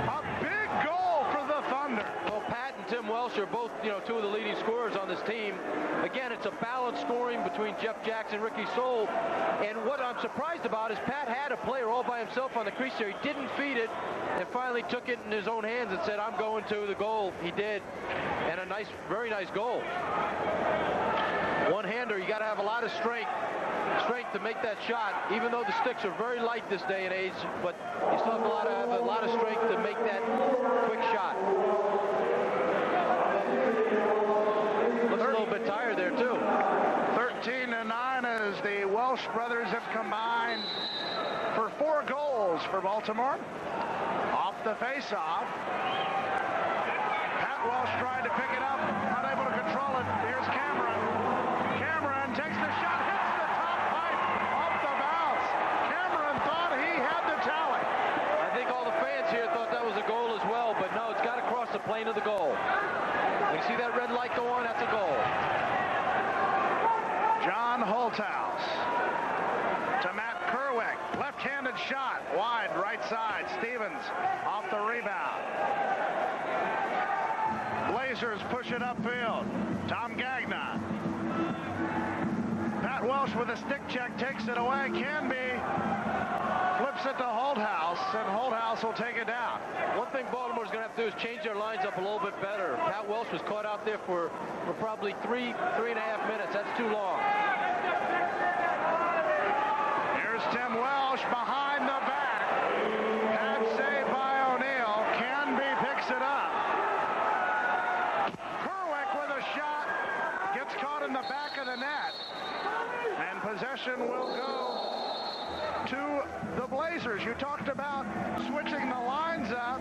A big goal for the Thunder. Well, Pat and Tim Welsh are both, 2 of the leading scorers on this team. Again, it's a balanced scoring between Jeff Jackson, Ricky Soule. And what I'm surprised about is Pat had a player all by himself on the crease there. He didn't feed it and finally took it in his own hands and said, I'm going to the goal. He did. And a nice, very nice goal. One-hander, you got to have a lot of strength to make that shot, even though the sticks are very light this day and age, but you still have a lot of strength to make that quick shot. Looks a little bit tired there, too. 13-9 as the Welsh brothers have combined for 4 goals for Baltimore. Off the face-off. Pat Welsh tried to pick it up, unable to control it. Here's Cameron. Cameron takes the shot, hits the top pipe off the bounce. Cameron thought he had the tally. I think all the fans here thought that was a goal as well, but no, it's got to cross the plane of the goal. When you see that red light go on, that's a goal. John Holthouse to Matt Kerwick. Left-handed shot, wide right side. Stevens off the rebound. Blazers push it upfield. Tom Gagnon. Pat Welsh with a stick check takes it away. Canby flips it to Holthouse, and Holthouse will take it down. One thing Baltimore's going to have to do is change their lines up a little bit better. Pat Welsh was caught out there for probably three and a half minutes. That's too long. Here's Tim Welsh behind the back. Pad save by O'Neal. Canby picks it up. Kerwick with a shot. Gets caught in the back of the net. And possession will go to the Blazers. You talked about switching the lines up.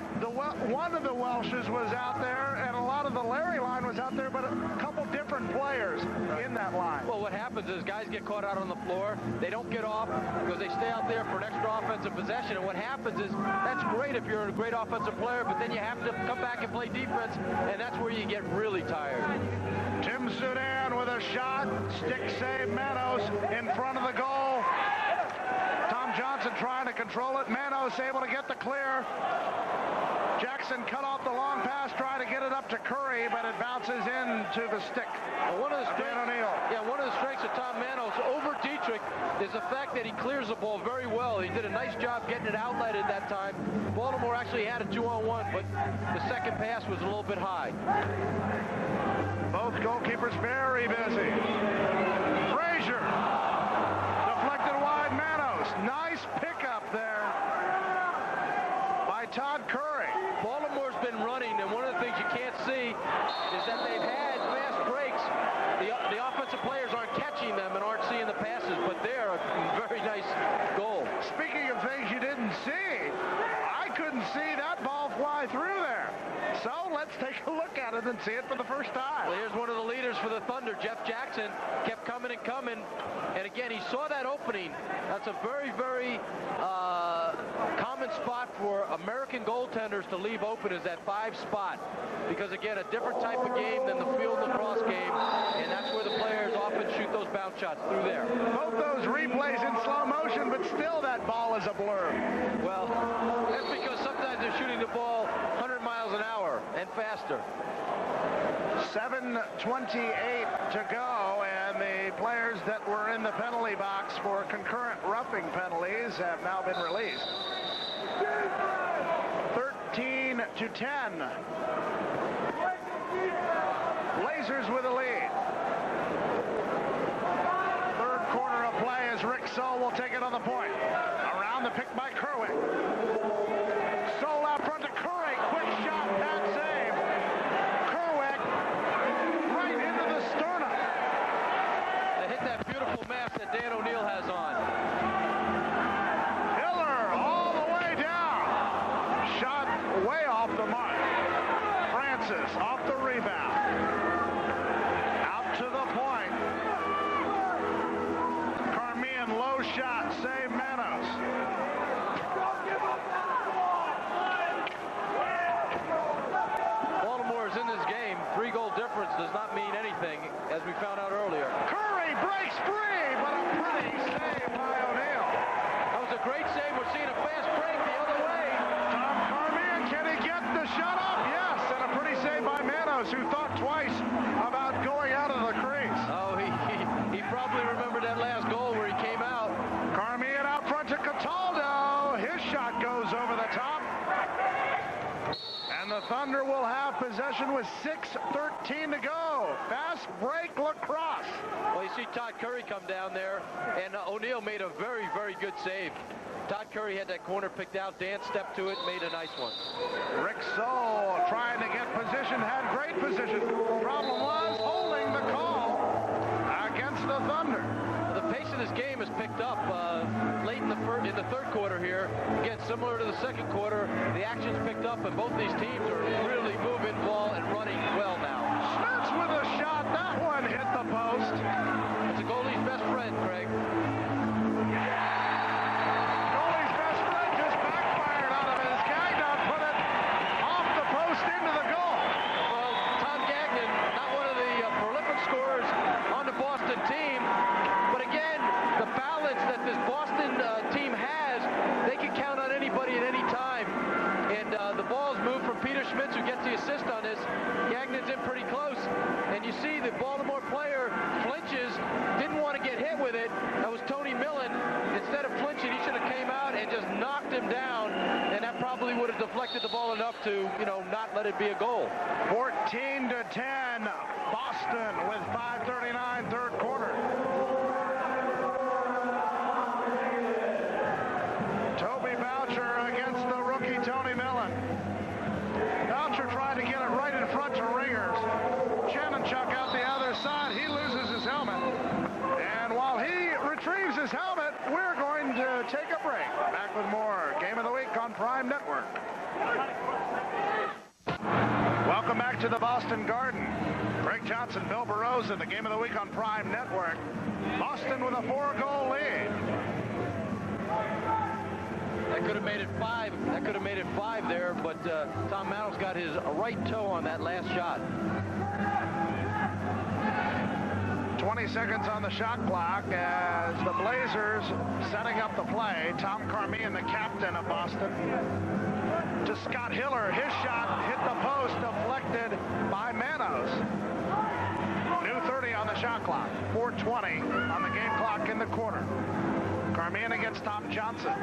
One of the Welshes was out there, and a lot of the Larry line was out there, but a couple different players in that line. Well, what happens is guys get caught out on the floor. They don't get off because they stay out there for an extra offensive possession. And what happens is that's great if you're a great offensive player, but then you have to come back and play defense, and that's where you get really tired. Tim Sudan with a shot. Stick save Manos in front of the goal. Tom Johnson trying to control it. Manos able to get the clear. Jackson cut off the long pass, trying to get it up to Curry, but it bounces into the stick. Well, one of the strengths of Tom Manos over Dietrich is the fact that he clears the ball very well. He did a nice job getting it outletted that time. Baltimore actually had a 2-on-1, but the second pass was a little bit high. Both goalkeepers very busy. Frazier deflected wide. Manos, nice pickup there defensive players aren't catching them and aren't seeing the passes, but they're a very nice goal. Speaking of things you didn't see, I couldn't see that ball fly through there. So let's take a look at it and see it for the first time. Well, here's one of the leaders for the Thunder, Jeff Jackson, kept coming and coming. And again, he saw that opening. That's a very, very common spot for American goaltenders to leave open, is that 5 spot. Because again, a different type of game than the field lacrosse game. And that's where the players often shoot those bounce shots, through there. Both those replays in slow motion, but still that ball is a blur. Well, that's because sometimes they're shooting the ball 100 miles an hour and faster. 7:28 to go, and the players that were in the penalty box for concurrent roughing penalties have now been released. 13-10. Blazers with a lead. Third quarter of play as Rick Soll will take it on the point. Around the pick by Kerwick. Soll out front to Curry. Quick shot, pad save. Kerwick right into the sternum. They hit that beautiful mask that Dan O'Neill has on. Hiller all the way down. Shot way off the mark. Francis off the rebound. Out to the point. Carmian low shot, save Manos. Baltimore's in this game. 3-goal difference does not mean anything, as we found out earlier. Curry breaks free, but a pretty save by O'Neill. That was a great save. We're seeing a fast break the other way. Tom Carmian, can he get the shot up? Yes, and a pretty save by Manos, who thought twice about going out of the crease. Oh, he probably remembered that last goal where he came out. Carmian out front to Cataldo. His shot goes over the top. And the Thunder will have possession with 6:13 to go. Fast break lacrosse. Well, you see Todd Curry come down there, and O'Neill made a very, very good save. Todd Curry had that corner picked out. Dan stepped to it, made a nice one. Rick Soll trying to get position, had great position. Problem was holding the call against the Thunder. The pace of this game has picked up late in the third quarter here. Again, similar to the second quarter, the action's picked up, and both these teams are really moving ball and running well now. Schmitz with a shot. That one hit the post. It's a goalie's best friend, Craig. Goalie's best friend just backfired out of his Gagnon, put it off the post into the goal. Well, Tom Gagnon, not one of the prolific scorers on the Boston team, but again, the balance that this Boston team has, they can count on anybody at any time. And the ball's moved from Peter Schmitz, who gets the assist on this. Gagnon's in pretty close, and you see the Baltimore player flinches, didn't want to get hit with it. That was Tony Millen. Instead of flinching, he should have came out and just knocked him down, and that probably would have deflected the ball enough to, not let it be a goal. 14-10, Boston with 5:39 third quarter. Toby Boucher against the rookie Tony Millen. Boucher tried to get it right in front to Ringers. Chenenchuk out the other side. He loses his helmet. And while he retrieves his helmet, we're going to take a break. Back with more Game of the Week on Prime Network. Welcome back to the Boston Garden. Greg Johnson, Bill Burrows in the Game of the Week on Prime Network. Boston with a 4-goal lead. That could have made it 5. That could have made it 5 there, but Tom Manos got his right toe on that last shot. 20 seconds on the shot clock as the Blazers setting up the play. Tom Carmian, the captain of Boston, to Scott Hiller. His shot hit the post, deflected by Manos. New 30 on the shot clock. 4:20 on the game clock in the quarter. Carmian against Tom Johnson.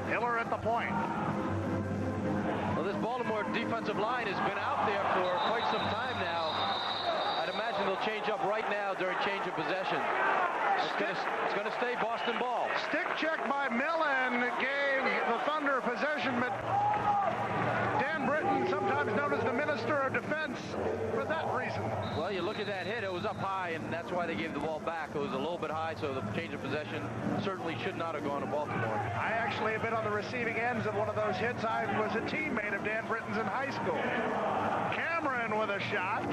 Hiller at the point. Well, this Baltimore defensive line has been out there for quite some time now. I'd imagine they'll change up right now during change of possession. It's going to stay Boston ball. Stick check by Millen gave the Thunder possession, but Dan Britton, sometimes known as the Minister of Defense, for that reason. Well, you look at that hit, it was up high, and that's why they gave the ball back. It was a little bit high, so the change of possession certainly should not have gone to Baltimore. I actually have been on the receiving ends of one of those hits. I was a teammate of Dan Britton's in high school. Cameron with a shot.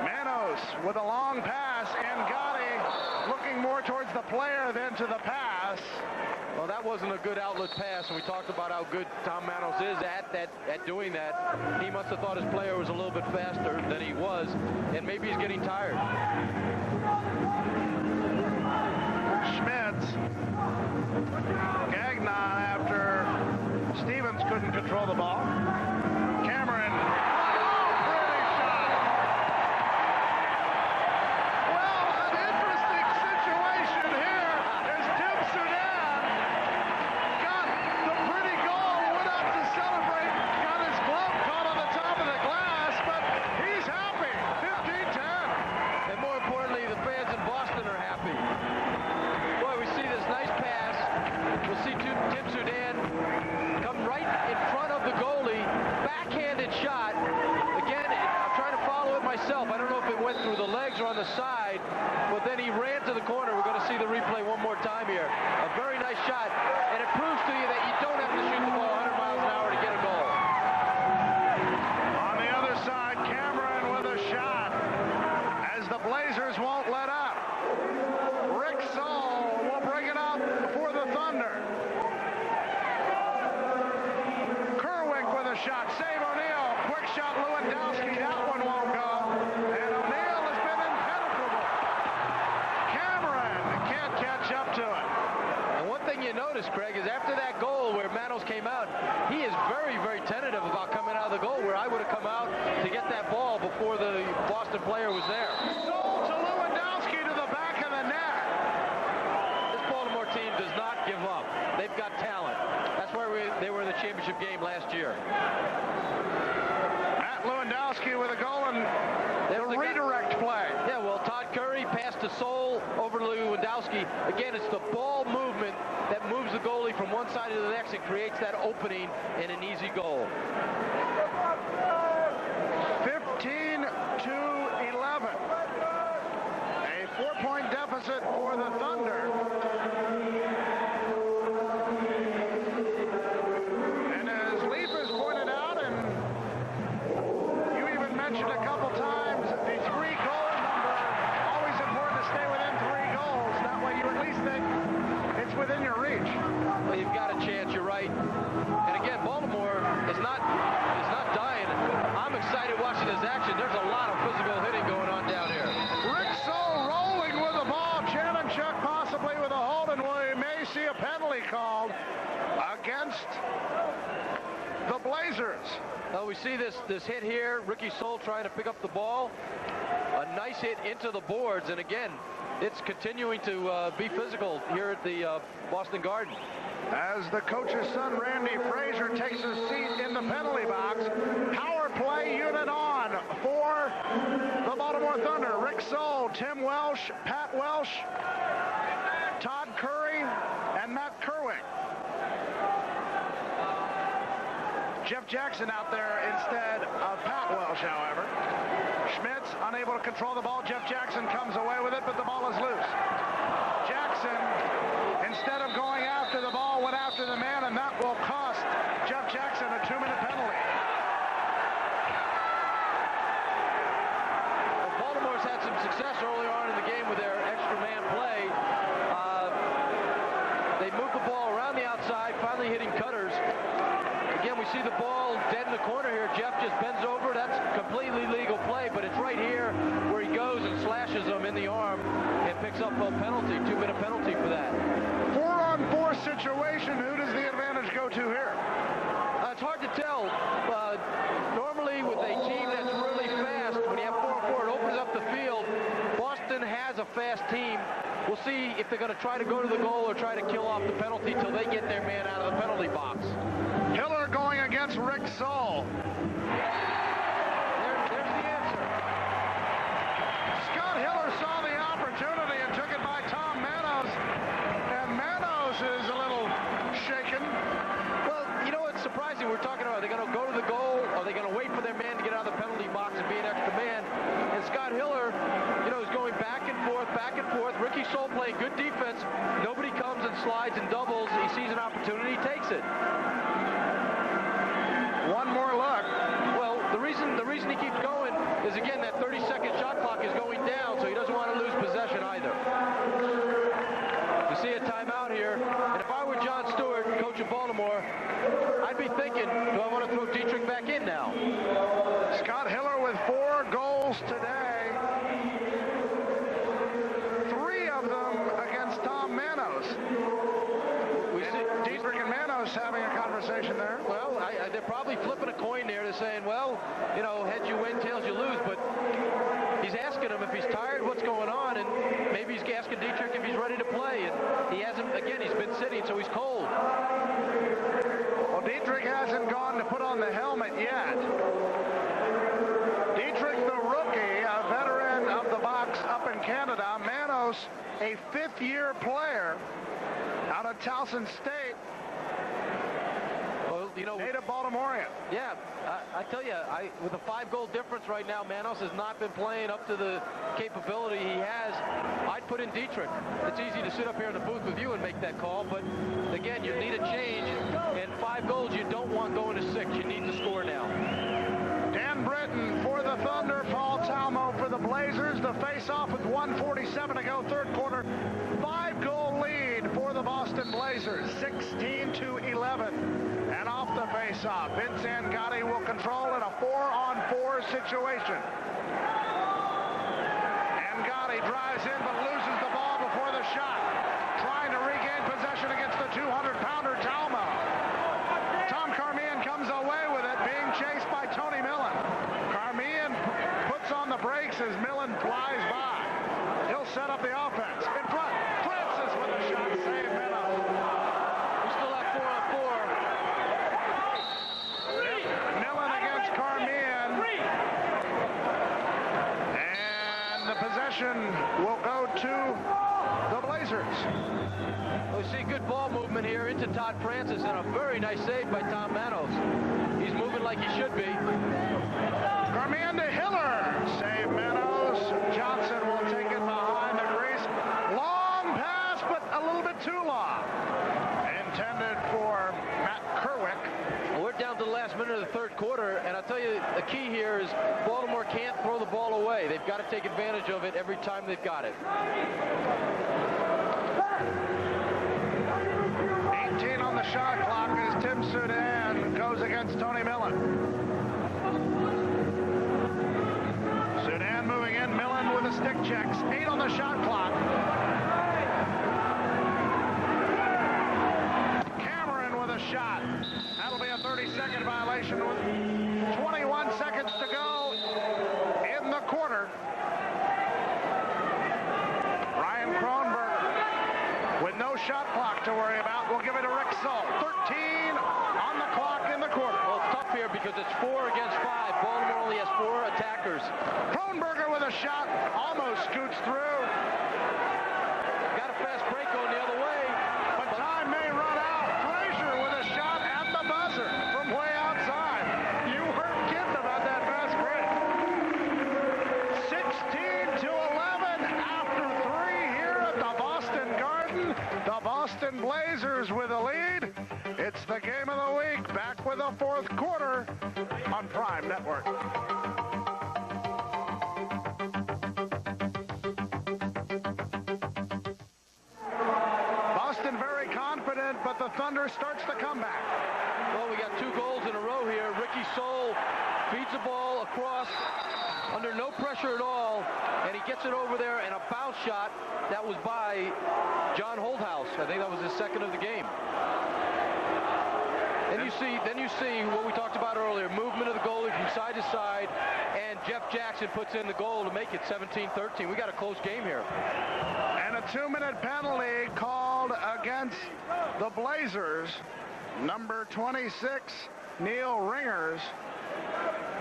Manos with a long pass, and Gotti looking more towards the player than to the pass. Well, that wasn't a good outlet pass, and we talked about how good Tom Manos is at doing that. He must have thought his player was a little bit faster than he was, and maybe he's getting tired. Schmitz. Gagnon after Stevens couldn't control the ball. Cameron. Oh, pretty shot. Well, an interesting situation here as Tim Sudan got the pretty goal, went up to celebrate, got his glove caught on the top of the glass, but he's happy. 15-10. And more importantly, the fans in Boston are happy. Boy, we see this nice pass. We'll see Tim Sudan come right in front of the goalie. Backhanded shot. Again, I'm trying to follow it myself. I don't know if it went through the legs or on the side, but then he ran to the corner. We're going to see the replay one more time here. A very nice shot, and it proves to you that you don't have to shoot the ball 100 miles an hour to get a goal. On the other side, Cameron with a shot as the Blazers won't let up. Rick Saul will bring it up for the Thunder. Kerwin with a shot. Save O'Neal. Quick shot Lewandowski. That one won't go. And O'Neal has been impenetrable. Cameron can't catch up to it. And one thing you notice, Craig, is after that goal where Manos came out, he is very, very tentative about coming out of the goal, where I would have come out to get that ball before the Boston player was there. Sold to Lewandowski to the back of the net. This Baltimore team does not give up. They've got talent. That's where they were in the championship game last year. Matt Lewandowski with a goal and the redirect play. Yeah, well, Todd Curry passed to Soul over to Lewandowski. Again, it's the ball movement that moves the goalie from one side to the next and creates that opening and an easy goal. 15-11. A 4-point deficit for the Thunder. And as Leaf has pointed out, and you even mentioned a couple times, the 3-goal number, always important to stay within 3 goals. That way you at least think it's within your reach. Well, you've got a chance, you're right. And again, Baltimore is not dying. I'm excited watching this action. There's a lot of physical hitting going on down here. Rick Soul rolling with the ball. Chuck possibly with a hold, and we may see a penalty called against the Blazers. Well, we see this hit here. Ricky Soul trying to pick up the ball. A nice hit into the boards, and again, it's continuing to be physical here at the Boston Garden. As the coach's son, Randy Frazier, takes his seat in the penalty box. Power play unit on for the Baltimore Thunder. Rick Soul, Tim Welsh, Pat Welsh, Todd Curry, and Matt Kerwin. Jeff Jackson out there instead of Pat Welsh, however. Schmitz unable to control the ball. Jeff Jackson comes away with it, but the ball is loose. Jackson, instead of going after the ball, went after the man, and that will cost Jeff Jackson a 2-minute penalty. Well, Baltimore's had some success earlier on in the game with their extra man play. They moved the ball around the outside, finally hitting cutters. Again, we see the ball dead in the corner here. Jeff just bends over. That's completely legal play, but it's right here where he goes and slashes him in the arm and picks up a penalty, 2-minute penalty for that. 4-on-4 situation. Who does the advantage go to here? It's hard to tell. Normally with a team that's really fast, when you have 4-on-4, it opens up the field. Boston has a fast team. We'll see if they're going to try to go to the goal or try to kill off the penalty till they get their man out of the penalty box. Hiller going against Rick Soul. There's the answer. Scott Hiller saw the opportunity and took it by Tom Manos. And Manos is a little shaken. Well, you know what's surprising? We're talking about, are they going to go to the goal? Are they going to wait for their Soul playing good defense. Nobody comes and slides and doubles. He sees an opportunity, he takes it. One more look. Well, the reason he keeps going is, again, that 30-second shot clock is going down, so he doesn't want to lose possession either. You see a timeout here, and if I were John Stewart, coach of Baltimore, I'd be thinking, do I want to throw Dietrich back in now? Scott Hiller with 4 goals today. 3 of them against Tom Manos. We see Dietrich and Manos having a conversation there. Well, they're probably flipping a coin there. They're saying, well, you know, heads you win, tails you lose, but he's asking him if he's tired, what's going on, and maybe he's asking Dietrich if he's ready to play, and he hasn't, again, he's been sitting, so he's cold. Well, Dietrich hasn't gone to put on the helmet yet. Dietrich, the rookie, a veteran of the box up in Canada. Manos, a 5th-year player out of Towson State. Well, you know, native Baltimorean. Yeah, I tell you, with a 5-goal difference right now, Manos has not been playing up to the capability he has. I'd put in Dietrich. It's easy to sit up here in the booth with you and make that call, but again, you need a change, and 5 goals you don't want going to 6. You need to score now. Dan Britton for the Thunder, Paul Talmo for the Blazers. The face-off with 1:47 to go, third quarter. 5-goal lead for the Boston Blazers, 16-11. And off the face-off, Vince Angotti will control in a 4-on-4 situation. Angotti drives in but loses the ball before the shot. Trying to regain possession against the 200-pounder Talmo. Tom Carmian comes away with it, being chased by Tony Millen. Carmian puts on the brakes as Millen flies by. He'll set up the offense. In front, Francis with a shot, save Millen. We still have 4-on-4. Millen against Carmian. And the possession will go to the Blazers. We see good ball movement here into Todd Francis, and a very nice save by Tom Manos. He's moving like he should be. Carmian to Hiller. Save Manos. Johnson will take it behind the crease. Long pass, but a little bit too long. Intended for Matt Kerwick. Well, we're down to the last minute of the third quarter, and I'll tell you, the key here is Baltimore can't throw the ball away. They've got to take advantage of it every time they've got it. 18 on the shot clock as Tim Sudan goes against Tony Millen. Sudan moving in, Millen with the stick checks. 8 on the shot clock. Cameron with a shot. That'll be a 30-second violation with 21 seconds to go in the quarter. Ryan Kronberg with no shot clock to worry about. We'll give it to Rick Soll. 13 on the clock in the quarter. Well, it's tough here because it's 4 against 5. Baltimore only has 4 attackers. Kronberger with a shot, almost scoots through. Got a fast break going the other way. But time may run out. Frazier with a shot at the buzzer from way outside. You weren't kidding about that fast break. 16-11 after 3 here at the Boston Garden. The Boston Blazers with a lead. It's the game of the week. Back with the fourth quarter on Prime Network. Boston very confident, but the Thunder starts the comeback. Well, we got 2 goals in a row here. Ricky Soul feeds the ball across under no pressure at all, and he gets it over there, and a bounce shot that was by John Holdhouse. I think that was his second of the game. Then you see what we talked about earlier, movement of the goalie from side to side, and Jeff Jackson puts in the goal to make it 17-13. We got a close game here. And a 2-minute penalty called against the Blazers. Number 26, Neil Ringers.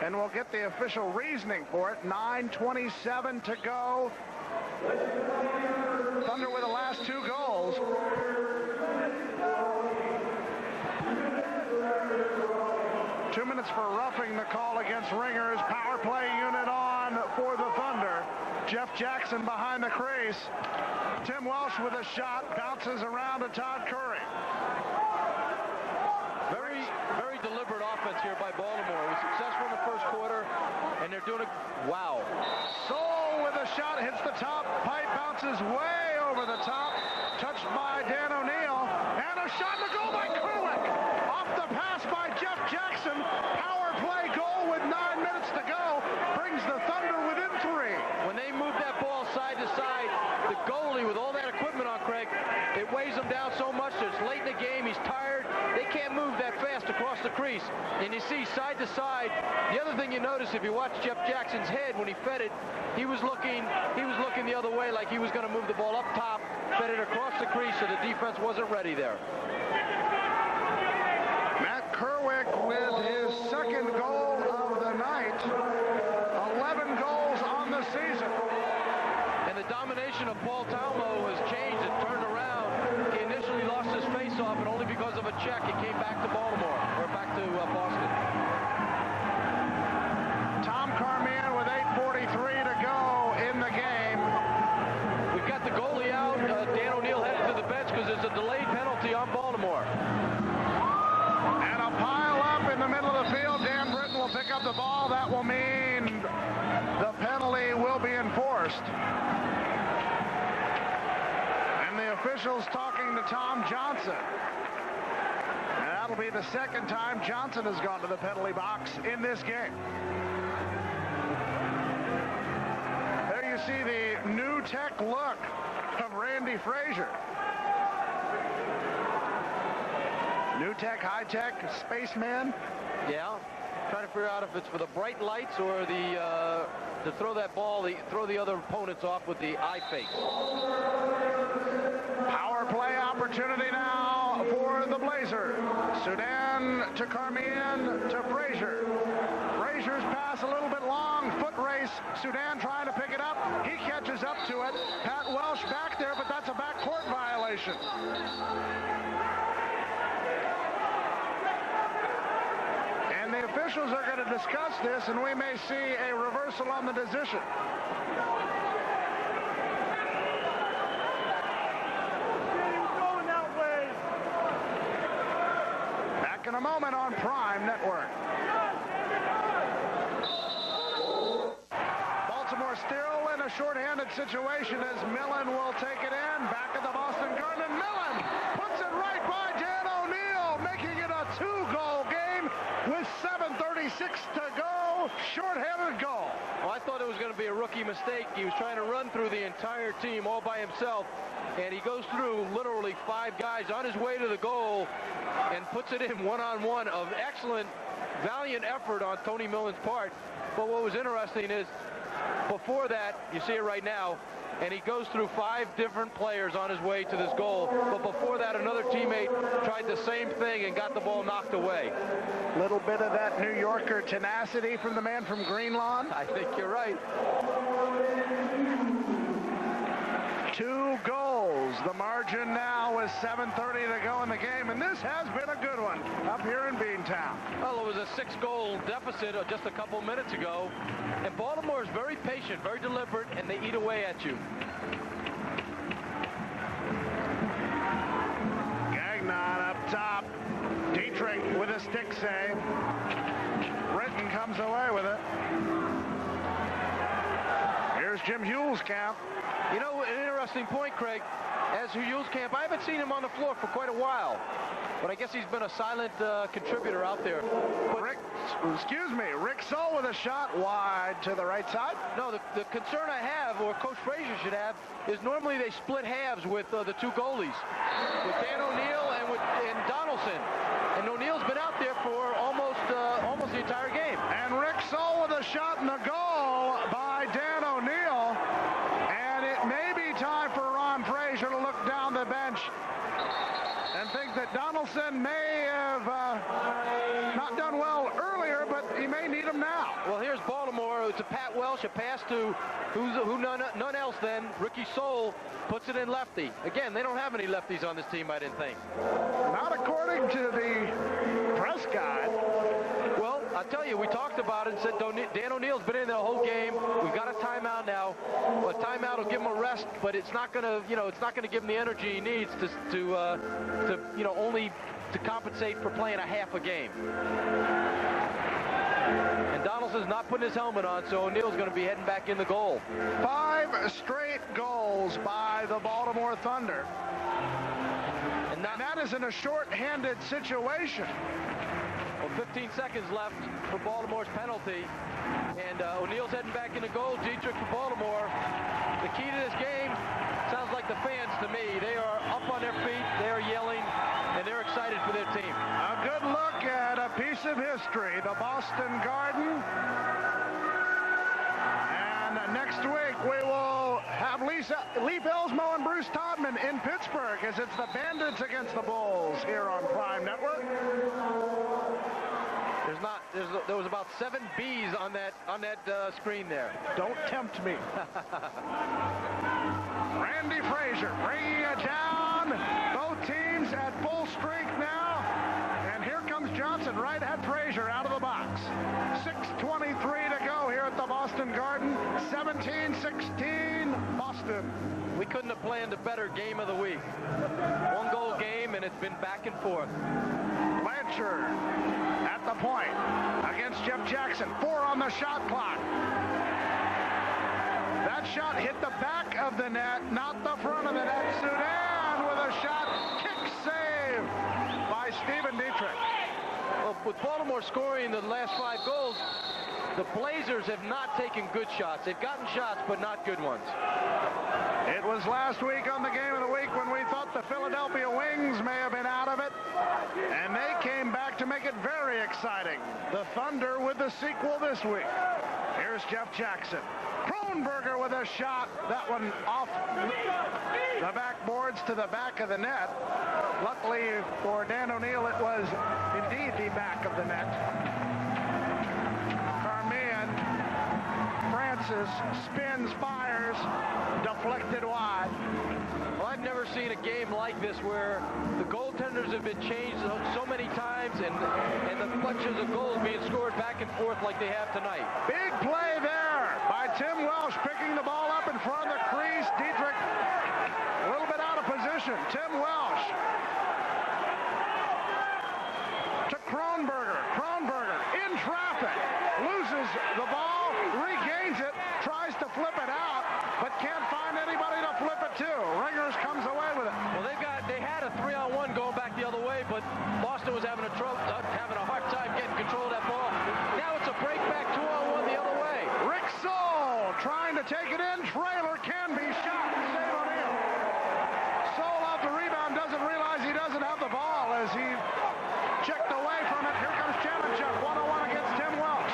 And we'll get the official reasoning for it. 9:27 to go. Thunder with the last 2 goals. Two minutes for roughing the call against Ringers. Power play unit on for the Thunder. Jeff Jackson behind the crease. Tim Welsh with a shot, bounces around to Todd Curry. Very, very deliberate offense here by Baltimore. It was successful in the first quarter, and they're doing it. Wow. Soul with a shot, hits the top, pipe bounces way over the top, touched by Dan O'Neill, and a shot to goal by Kulik. Off the pass by Jeff Jackson. Power play goal with 9 minutes to go. Brings the Thunder within 3. When they move that ball side to side, the goalie with all that equipment on, Craig, it weighs him down so much. It's late in the game. He's tired. They can't move that fast across the crease. And you see side to side. The other thing you notice if you watch Jeff Jackson's head when he fed it, he was looking the other way like he was going to move the ball up top, fed it across the crease, so the defense wasn't ready there. Matt Kerwick with his second goal of the night. 11 goals on the season. And the domination of Paul Talmo has changed and turned around. He initially lost his face-off, and only because of a check, it came back to Baltimore, or back to Boston. Tom Carmian with 8:43 to go in the game. We've got the goalie out. Dan O'Neill headed to the bench because there's a delayed penalty on Baltimore. And a pile up in the middle of the field. Dan Britton will pick up the ball. That will mean the penalty will be enforced. And the officials talking to Tom Johnson. And that'll be the second time Johnson has gone to the penalty box in this game. There you see the new tech look of Randy Frazier. New tech, high tech, spaceman. Yeah, trying to figure out if it's for the bright lights or the to throw that ball, throw the other opponents off with the eye fake. Power play opportunity now for the Blazers. Sudan to Carmian to Frazier. Frazier's pass a little bit long, foot race. Sudan trying to pick it up. He catches up to it. Pat Welsh back there, but that's a backcourt violation. And the officials are going to discuss this, and we may see a reversal on the decision. Back in a moment on Prime Network. Baltimore still in a shorthanded situation as Millen will take it in. Back at the Boston Garden. Millen puts it right by Dan O'Neill, making it a 2-goal game with 7:36 to go. Shorthanded goal. Well, I thought it was going to be a rookie mistake. He was trying to run through the entire team all by himself, and he goes through literally 5 guys on his way to the goal and puts it in one-on-one. Of excellent, valiant effort on Tony Millen's part. But what was interesting is before that, you see it right now, and he goes through 5 different players on his way to this goal. But before that, another teammate tried the same thing and got the ball knocked away. Little bit of that New Yorker tenacity from the man from Greenlawn. I think you're right. 2 goals. The margin now with 7:30 to go in the game, and this has been a good one up here in Beantown. Well, it was a 6-goal deficit just a couple minutes ago, and Baltimore is very patient, very deliberate, and they eat away at you. Gagnon up top. Dietrich with a stick save. Britton comes away with it. Here's Jim Hulskamp. You know, an interesting point, Craig. As Hulskamp, I haven't seen him on the floor for quite a while, but I guess he's been a silent contributor out there. But Rick Soll with a shot wide to the right side. No, the concern I have, or Coach Frazier should have, is normally they split halves with the 2 goalies, with Dan O'Neill and Donaldson. And O'Neill's been out there for almost the entire game. And Rick Soll with a shot in the goal by Dan O'Neill. And it may be time for Ron Frazier to look down the bench and think that Donaldson may have not done well earlier, but he may need him now. Well, here's Baltimore. It's a Pat Welsh, a pass to none else then. Ricky Soul puts it in lefty. Again, they don't have any lefties on this team, I didn't think. Not according to the press guide. Well, I'll tell you, we talked about it and said Dan O'Neill's been in the whole game. We've got a timeout now. A timeout will give him a rest, but it's not going to, it's not going to give him the energy he needs to only to compensate for playing a half a game. And Donaldson's not putting his helmet on, so O'Neill's going to be heading back in the goal. 5 straight goals by the Baltimore Thunder. And that is in a short-handed situation. Well, 15 seconds left for Baltimore's penalty. And O'Neill's heading back in the goal. Dietrich for Baltimore. The key to this game sounds like the fans to me. They are up on their feet. They are yelling, and they're excited for their team. A good look at a piece of history, the Boston Garden. And next week we will have Leif Elsmo and Bruce Todman in Pittsburgh as it's the Bandits against the Bulls here on Prime Network. There was about 7 B's on that screen there. Don't tempt me. Randy Frazier bringing it down. Both teams at full strength now. And here comes Johnson right at Frazier out of the box. 6:23 to go here at the Boston Garden. 17-16 Boston. We couldn't have planned a better game of the week. 1-goal game, and it's been back and forth. Blanchard at the point against Jeff Jackson. 4 on the shot clock. That shot hit the back of the net, not the front of the net. Sudan with a shot. Kick save by Stephen Dietrich. Well, with Baltimore scoring the last 5 goals, the Blazers have not taken good shots. They've gotten shots, but not good ones. It was last week on the Game of the Week when we thought the Philadelphia Wings may have been out of it, and they came back to make it very exciting. The Thunder with the sequel this week. Here's Jeff Jackson. Kronberger with a shot. That one off the backboards to the back of the net. Luckily for Dan O'Neill, it was indeed the back of the net. Carmian, Francis spins, fires, deflected wide. Well, I've never seen a game like this where the goaltenders have been changed so many times and the bunches of goals being scored back and forth like they have tonight. Big play there by Tim Welsh, picking the ball up in front of the crease. Dietrich a little bit out of position. Tim Welsh to Kronberger. Kronberger in traffic, loses the ball, regains it, tries to flip it out, but can't find anybody to flip it to. Ringers comes away with it. Well, they had a 3-on-1 going back the other way, but Boston was having a hard time getting control of that ball. Now it's a break back 2-on-1 the other way. Rick Soule trying to take it in. Trailer can be shot. Save O'Neil. Soule off the rebound, doesn't realize he doesn't have the ball as he checked away from it. Here comes Chanonchuk, 1-on-1 against Tim Welch.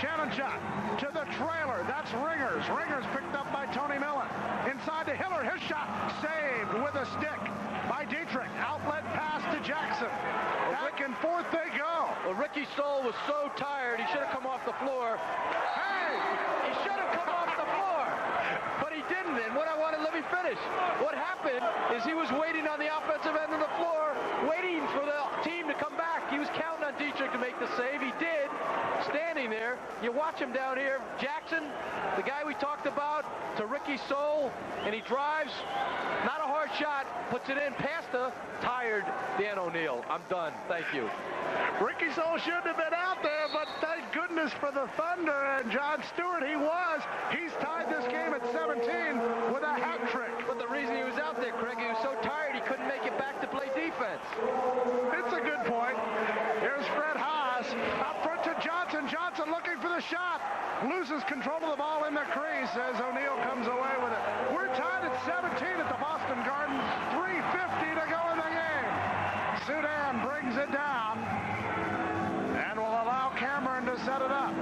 Chanonchuk to the trailer. That's Ringers. Ringers picked up by Tony Millen. Inside to Hiller. His shot saved with a stick by Dietrich. Outlet pass to Jackson. Back and forth they go. Well, Ricky Stoll was so tired, he should have come off the floor. Hey! He should have come off the floor, but he didn't. And let me finish. What happened is he was waiting on the offensive end of the floor, waiting for the team to come back. He was counting on Dietrich to make the save. He did, standing there. You watch him down here. Jackson, the guy we talked about, to Ricky Soule, and he drives. Not a hard shot, puts it in past the tired Dan O'Neill. I'm done. Thank you. Ricky Soule shouldn't have been out there, but thank goodness for the Thunder and John Stewart. He's tied this game at 17 with a hat trick. But the reason he was out there, Craig, he was so tired he couldn't make it back to play defense. It's a good point. Here's Fred Haas out front to Johnson. Johnson looking for the shot. Loses control of the ball in the crease as O'Neill comes away with it. We're tied at 17 at the Boston Garden. 3:50 to go in the game. Sudan brings it down and will allow Cameron to set it up.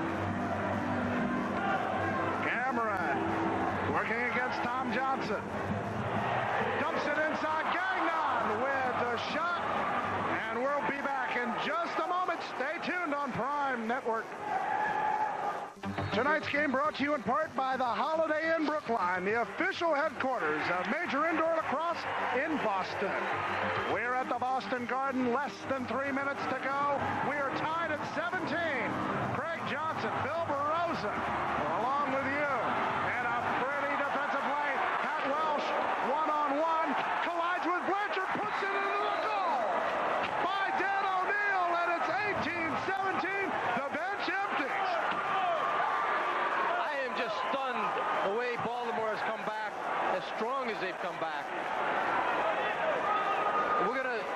Cameron working against Tom Johnson. Dumps it inside. Gagnon with the shot. And we'll be back in just a moment. Stay tuned on Prime Network. Tonight's game brought to you in part by the Holiday Inn Brookline, the official headquarters of Major Indoor Lacrosse in Boston. We're at the Boston Garden, less than 3 minutes to go. We are tied at 17. Craig Johnson, Bill Barosa, along with you. And a pretty defensive play. Pat Welsh, one-on-one, collides with Blanchard, puts it into the goal by Dan O'Neill, and it's 18-17. The bench empties. I am just stunned the way Baltimore has come back, as strong as they've come back.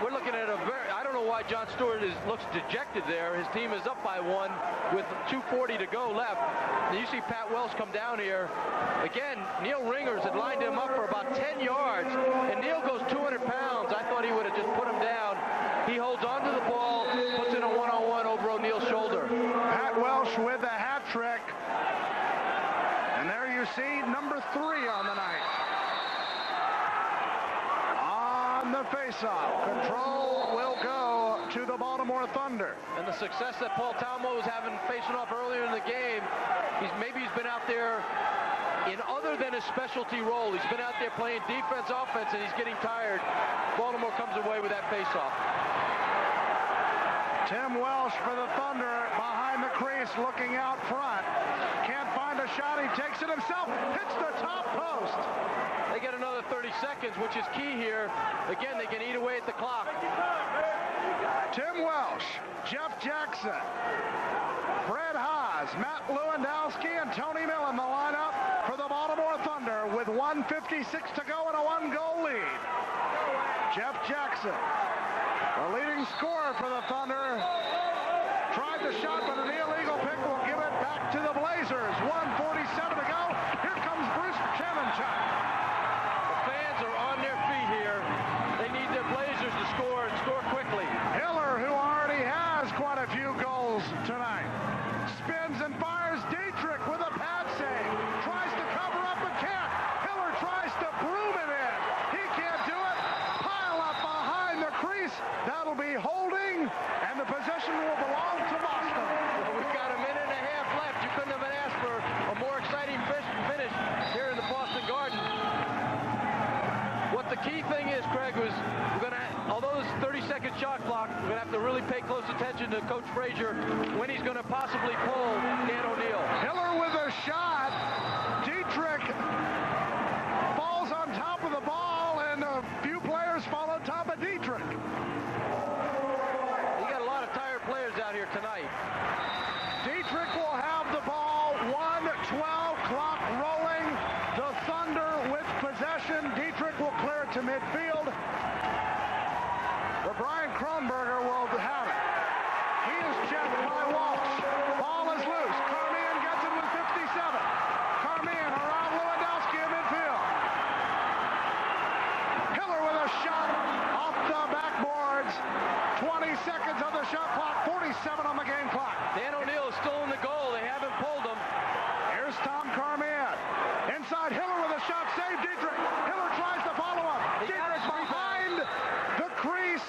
We're looking at a I don't know why John Stewart looks dejected there. His team is up by 1 with 2:40 to go left. And you see Pat Welsh come down here. Again, Neil Ringers had lined him up for about 10 yards, and Neil goes 200 pounds. I thought he would have just put him down. He holds onto the ball, puts in a one-on-one over O'Neill's shoulder. Pat Welsh with a hat trick. And there you see number 3 on the night. On the face-off, control will go to the Baltimore Thunder. And the success that Paul Talmo was having facing off earlier in the game, maybe he's been out there in other than his specialty role. He's been out there playing defense, offense, and he's getting tired. Baltimore comes away with that face-off. Tim Welsh for the Thunder behind the crease, looking out front. Can't find a shot. He takes it himself. Hits the top post. They get another 30 seconds, which is key here. Again, they can eat away at the clock. Tim Welsh, Jeff Jackson, Fred Haas, Matt Lewandowski, and Tony Millen, the lineup for the Baltimore Thunder with 1:56 to go and a 1-goal lead. Jeff Jackson, the leading scorer for the Thunder, tried the shot, but an illegal pick will give it back to the Blazers. 1:47 to go. Here comes Bruce Kamenchuk. The fans are on their feet here. They need their Blazers to score and score quickly. Hiller, who already has quite a few goals tonight, spins and fires. Dietrich with a pad save. Tries to cover up but can't. Hiller tries to broom it in. He can't do it. Pile up behind the crease. That'll be holding, and the possession will belong to Boston. Well, we've got a minute and a half left. You couldn't have asked for a more exciting finish here in the Boston Garden. What the key thing is, Craig, was although this 30-second shot clock, we're going to have to really pay close attention to Coach Frazier when he's going to possibly pull Dan O'Neill. Hiller with a shot. Dietrich falls on top of the ball, and a few players fall on top of Dietrich. You got a lot of tired players out here tonight. Dietrich will have the ball. 1:12 clock rolling. The Thunder with possession. Dietrich will clear it to midfield, where Brian Kronberger will have it. He is checked by Walsh. Ball is loose. Carmian gets it with 57. Carmian around Lewandowski in midfield. Hiller with a shot off the backboards. 20 seconds on the shot clock. 47 on the game clock. Dan O'Neill is still in the goal. They haven't pulled him. Here's Tom Carmian. Inside, Hiller with a shot. Save Dietrich. Hiller tries to follow up. Dietrich behind the crease,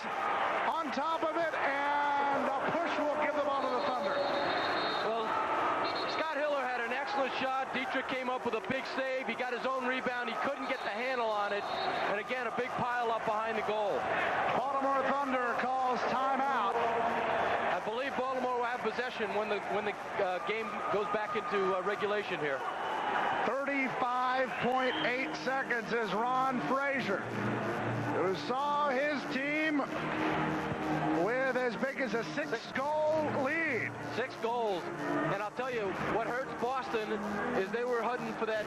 on top of it, and a push will give the ball to the Thunder. Well, Scott Hiller had an excellent shot. Dietrich came up with a big save. He got his own rebound. He couldn't get the handle on it. And again, a big pile up behind the goal. Baltimore Thunder calls timeout. I believe Baltimore will have possession when the game goes back into regulation here. 35.8 seconds is Ron Frazier, who saw his team with as big as a 6-goal lead. 6 goals. And I'll tell you, what hurts Boston is they were hunting for that.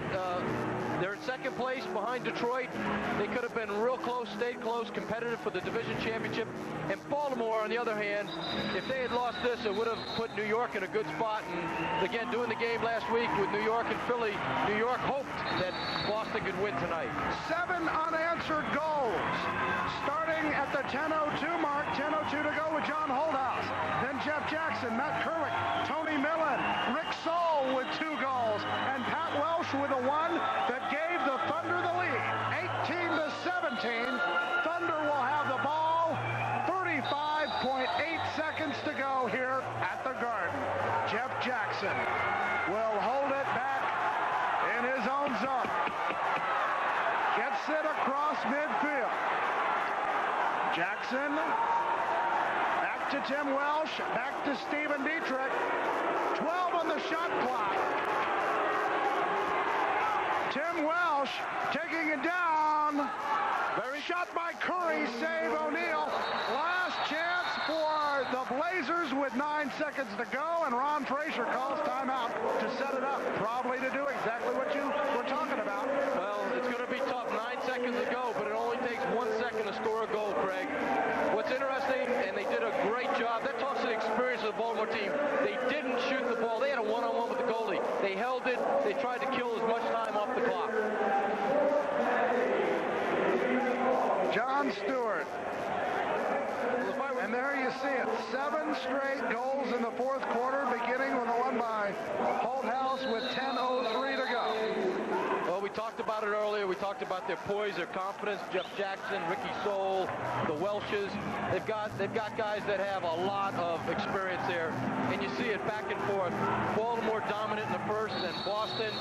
They're in second place behind Detroit. They could have been real close, stayed close, competitive for the division championship. And Baltimore, on the other hand, if they had lost this, it would have put New York in a good spot. And again, doing the game last week with New York and Philly, New York hoped that Boston could win tonight. 7 unanswered goals. Starting at the 10:02 mark, 10:02 to go with John Holdhouse. Then Jeff Jackson, Matt Kerwick, Tony Millen, Rick Soll with 2 goals, and Pat Welsh with a 1 that gave the Thunder the lead. 18-17. Thunder will have the ball. 35.8 seconds to go here at the Garden. Jeff Jackson will hold it across midfield. Jackson, back to Tim Welsh, back to Stephen Dietrich. 12 on the shot clock. Tim Welsh taking it down. Shot by Curry, save O'Neal. Last chance for the Blazers with 9 seconds to go, and Ron Frazier calls timeout to set it up, probably to do exactly what you were talking about. Well, it's going to be tough. 9 seconds to go, but it only takes 1 second to score a goal, Craig. What's interesting, and they did a great job, that talks to the experience of the Baltimore team. They didn't shoot the ball. They had a one-on-one with the goalie. They held it. They tried to kill as much time off the clock. John Stewart. And there you see it. 7 straight goals in the fourth quarter, beginning with the one by Holthouse with 10:03 to go. Well, we talked about it earlier. We talked about their poise, their confidence. Jeff Jackson, Ricky Soul, the Welshes. They've got guys that have a lot of experience there. And you see it back and forth. Baltimore dominant in the first, then Boston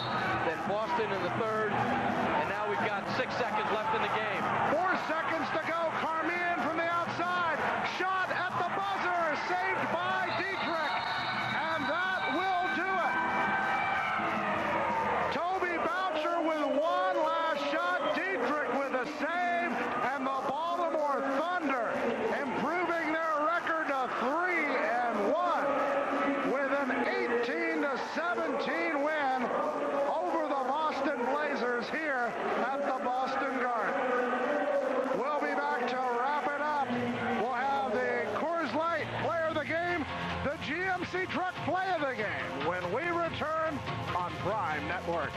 in the third. And now we've got 6 seconds left in the game. 4 seconds to go. Carmian from the outside. Shot at the buzzer. Saved by Dietrich. And that will do it. Toby Boucher with one last shot. Dietrich with a save. And the Baltimore Thunder improving their record to 3-1 with an 18-17 win over the Boston Blazers here at the Boston Garden. We'll be back to wrap it up. We'll have the Coors Light Player of the Game, the GMC Truck Play of the Game when we return on Prime Network.